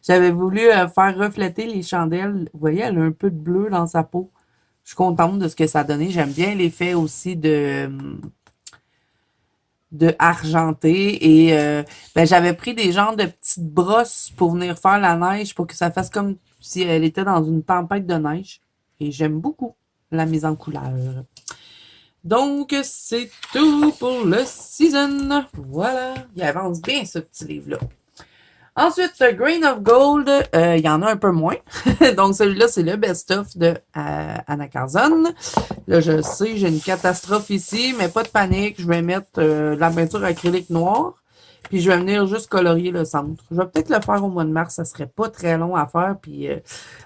J'avais voulu faire refléter les chandelles. Vous voyez, elle a un peu de bleu dans sa peau. Je suis contente de ce que ça a donné. J'aime bien l'effet aussi de argenté. Et ben, j'avais pris des genres de petites brosses pour venir faire la neige pour que ça fasse comme si elle était dans une tempête de neige. Et j'aime beaucoup la mise en couleur. Donc, c'est tout pour le season. Voilà. Il avance bien, ce petit livre-là. Ensuite, Grain of Gold, il y en a un peu moins. Donc, celui-là, c'est le best-of de Anna Carzon. Là, je sais, j'ai une catastrophe ici, mais pas de panique. Je vais mettre de la peinture acrylique noire. Puis, je vais venir juste colorier le centre. Je vais peut-être le faire au mois de mars. Ça serait pas très long à faire. Puis,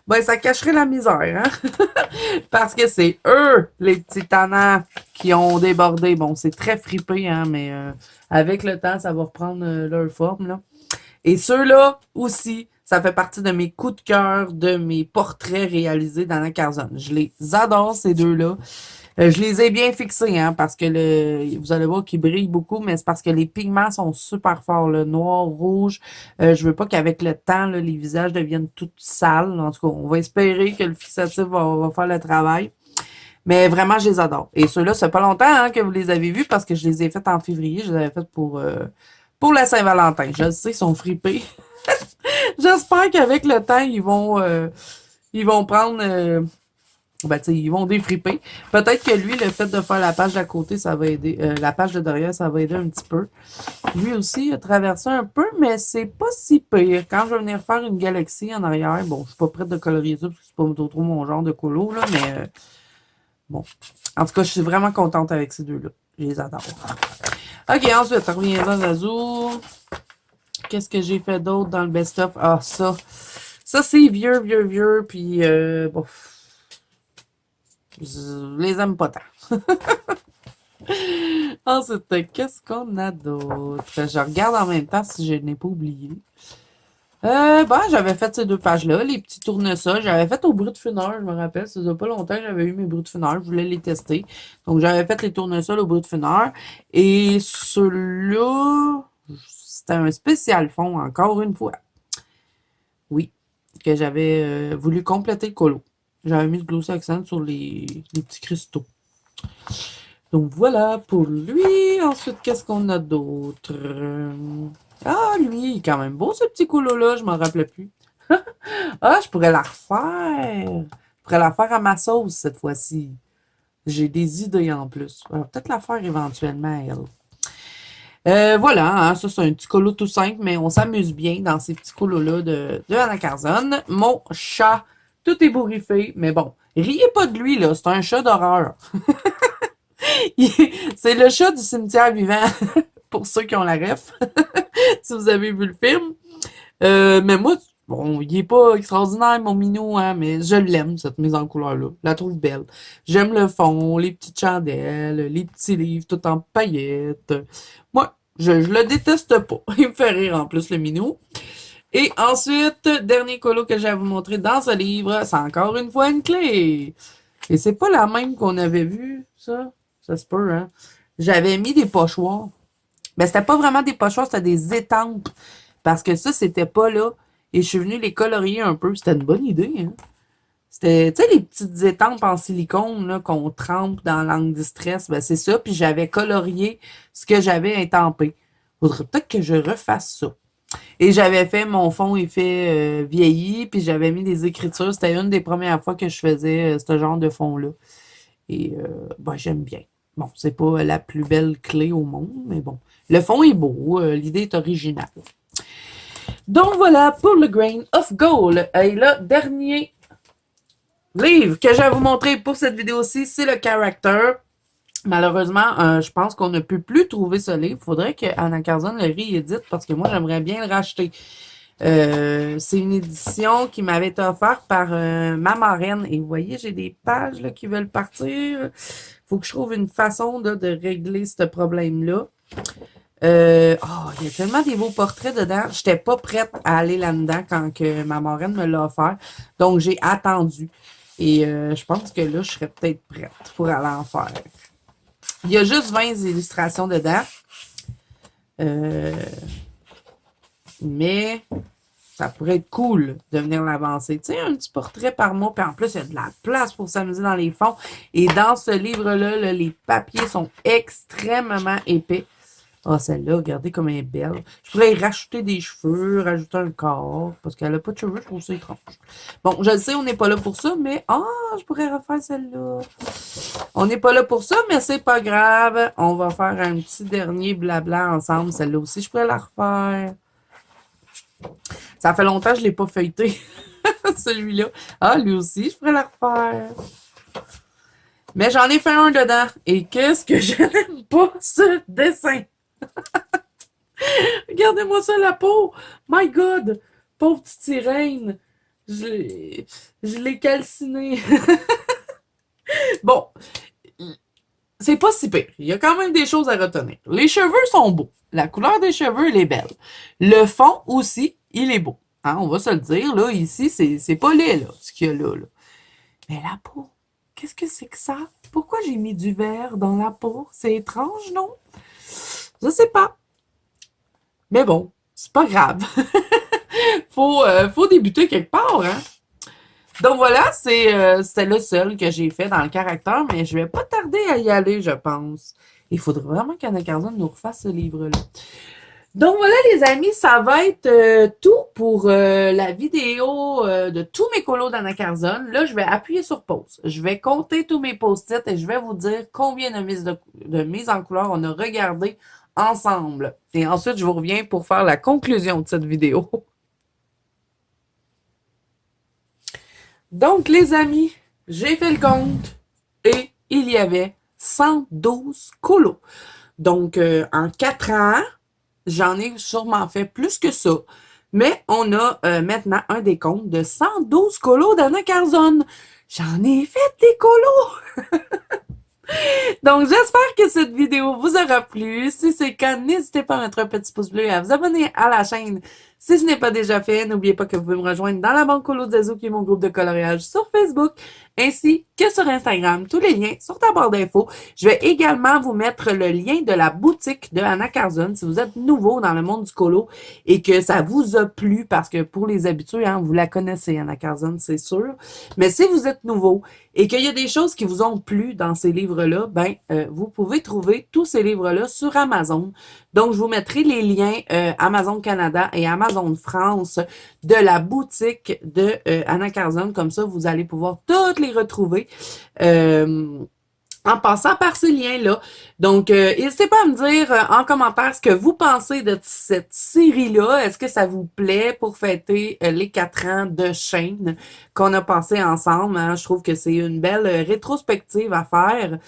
ben, ça cacherait la misère, hein? Parce que c'est eux, les petits tannants, qui ont débordé. Bon, c'est très fripé, hein, mais avec le temps, ça va reprendre leur forme, là. Et ceux-là aussi, ça fait partie de mes coups de cœur, de mes portraits réalisés d'Anna Carzon. Je les adore, ces deux-là. Je les ai bien fixés, hein, parce que vous allez voir qu'ils brillent beaucoup, mais c'est parce que les pigments sont super forts, le noir, rouge. Je veux pas qu'avec le temps, là, les visages deviennent tout sales. En tout cas, on va espérer que le fixatif va faire le travail. Mais vraiment, je les adore. Et ceux-là, c'est pas longtemps hein, que vous les avez vus parce que je les ai faits en février. Je les avais faits pour la Saint-Valentin. Je le sais, ils sont fripés. J'espère qu'avec le temps, ils vont prendre, ben, tu sais, ils vont défriper. Peut-être que lui, le fait de faire la page d'à côté, ça va aider. La page de derrière, ça va aider un petit peu. Lui aussi, il a traversé un peu, mais c'est pas si pire. Quand je vais venir faire une galaxie en arrière, bon, je suis pas prête de colorier ça parce que c'est pas trop mon genre de colo, là, mais bon. En tout cas, je suis vraiment contente avec ces deux-là. Je les adore. OK, ensuite, reviens-en, Zazou. Qu'est-ce que j'ai fait d'autre dans le best-of? Ah, ça. Ça, c'est vieux, puis bon. Je les aime pas tant. Ensuite, qu'est-ce qu'on a d'autre? Je regarde en même temps si je n'ai pas oublié. Ben, j'avais fait ces deux pages-là, les petits tournesols. J'avais fait au brut funeur, je me rappelle. Ça faisait pas longtemps que j'avais eu mes bruts de funeur. Je voulais les tester. Donc, j'avais fait les tournesols au brut funeur. Et ceux-là, c'était un spécial fond, encore une fois. Oui, que j'avais voulu compléter le colo. J'avais mis le glossy accent sur les petits cristaux. Donc, voilà pour lui. Ensuite, qu'est-ce qu'on a d'autre? Ah, lui, il est quand même beau, ce petit colo-là. Je m'en rappelais plus. Ah, je pourrais la refaire. Je pourrais la faire à ma sauce cette fois-ci. J'ai des idées en plus. Je vais peut-être la faire éventuellement à elle. Voilà, hein, ça c'est un petit colo tout simple, mais on s'amuse bien dans ces petits colos-là de Anna Carzon. Mon chat, tout ébouriffé, mais bon, riez pas de lui, là, c'est un chat d'horreur. C'est le chat du cimetière vivant, pour ceux qui ont la ref, si vous avez vu le film. Mais moi, bon, il est pas extraordinaire, mon minou, hein, mais je l'aime, cette mise en couleur-là. Je la trouve belle. J'aime le fond, les petites chandelles, les petits livres tout en paillettes. Moi, je le déteste pas. Il me fait rire en plus, le minou. Et ensuite, dernier colo que j'ai à vous montrer dans ce livre, c'est encore une fois une clé. Et c'est pas la même qu'on avait vue, ça. Ça se peut, hein. J'avais mis des pochoirs. Ben, c'était pas vraiment des pochoirs, c'était des étampes. Parce que ça, c'était pas là. Et je suis venue les colorier un peu. C'était une bonne idée, hein. C'était, tu sais, les petites étampes en silicone, là, qu'on trempe dans l'angle distress. Ben, c'est ça. Puis j'avais colorié ce que j'avais étampé. Faudrait peut-être que je refasse ça. Et j'avais fait mon fond effet vieilli, puis j'avais mis des écritures. C'était une des premières fois que je faisais ce genre de fond-là. Et ben, j'aime bien. Bon, c'est pas la plus belle clé au monde, mais bon. Le fond est beau, l'idée est originale. Donc voilà pour le Grain of Gold. Et là, dernier livre que je vais vous montrer pour cette vidéo-ci, c'est le Character. Malheureusement, je pense qu'on ne peut plus trouver ce livre. Il faudrait que Anna Carzon le réédite parce que moi, j'aimerais bien le racheter. C'est une édition qui m'avait été offerte par ma marraine. Et vous voyez, j'ai des pages là, qui veulent partir. Faut que je trouve une façon là, de régler ce problème-là. Oh, il y a tellement des beaux portraits dedans. J'étais pas prête à aller là-dedans quand que ma marraine me l'a offert. Donc, j'ai attendu. Et je pense que là, je serais peut-être prête pour aller en faire. Il y a juste 20 illustrations dedans. Mais ça pourrait être cool de venir l'avancer. Tu sais, un petit portrait par mois, puis en plus, il y a de la place pour s'amuser dans les fonds. Et dans ce livre-là, là, les papiers sont extrêmement épais. Ah, celle-là, regardez comme elle est belle. Je pourrais y rajouter des cheveux, rajouter un corps, parce qu'elle a pas de cheveux, je trouve ça étrange. Bon, je le sais, on n'est pas là pour ça, mais je pourrais refaire celle-là. On n'est pas là pour ça, mais c'est pas grave. On va faire un petit dernier blabla ensemble. Celle-là aussi, je pourrais la refaire. Ça fait longtemps que je l'ai pas feuilleté, celui-là. Ah, lui aussi, je pourrais la refaire. Mais j'en ai fait un dedans. Et qu'est-ce que je n'aime pas ce dessin? Regardez-moi ça, la peau. My God. Pauvre petite sirène. Je l'ai calcinée. Bon, c'est pas si pire. Il y a quand même des choses à retenir. Les cheveux sont beaux. La couleur des cheveux, elle est belle. Le fond aussi, il est beau. Hein, on va se le dire, là, ici, c'est pas laid, là, ce qu'il y a là, là. Mais la peau, qu'est-ce que c'est que ça? Pourquoi j'ai mis du vert dans la peau? C'est étrange, non? Je sais pas. Mais bon, c'est pas grave. Faut débuter quelque part, hein? Donc voilà, c'était le seul que j'ai fait dans le caractère, mais je vais pas tarder à y aller, je pense. Il faudrait vraiment qu'Anna Carzon nous refasse ce livre-là. Donc voilà les amis, ça va être tout pour la vidéo de tous mes colos d'Anna Carzon. Là, je vais appuyer sur pause. Je vais compter tous mes post-it et je vais vous dire combien de mises en couleur on a regardé ensemble. Et ensuite, je vous reviens pour faire la conclusion de cette vidéo. Donc les amis, j'ai fait le compte et il y avait 112 colos. Donc en 4 ans, j'en ai sûrement fait plus que ça. Mais on a maintenant un décompte de 112 colos d'Anna Carzon. J'en ai fait des colos! Donc, j'espère que cette vidéo vous aura plu. Si c'est le cas, n'hésitez pas à mettre un petit pouce bleu et à vous abonner à la chaîne. Si ce n'est pas déjà fait, n'oubliez pas que vous pouvez me rejoindre dans la banque Colo Zazo, qui est mon groupe de coloriage sur Facebook, ainsi que sur Instagram. Tous les liens sont en barre d'infos. Je vais également vous mettre le lien de la boutique de Anna Carzon. Si vous êtes nouveau dans le monde du colo et que ça vous a plu, parce que pour les habitués, hein, vous la connaissez, Anna Carzon, c'est sûr. Mais si vous êtes nouveau et qu'il y a des choses qui vous ont plu dans ces livres-là, vous pouvez trouver tous ces livres-là sur Amazon. Donc, je vous mettrai les liens Amazon Canada et Amazon France de la boutique de Anna Carzon. Comme ça, vous allez pouvoir toutes les retrouver. En passant par ces liens-là. Donc, n'hésitez pas à me dire en commentaire ce que vous pensez de cette série-là. Est-ce que ça vous plaît pour fêter les 4 ans de chaîne qu'on a passé ensemble? Hein? Je trouve que c'est une belle rétrospective à faire.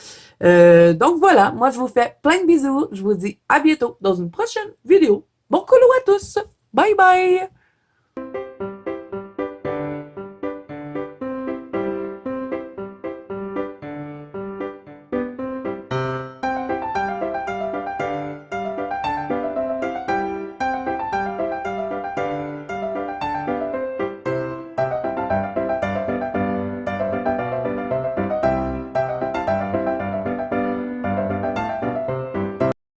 Donc voilà, moi je vous fais plein de bisous. Je vous dis à bientôt dans une prochaine vidéo. Bon colo à tous! Bye bye!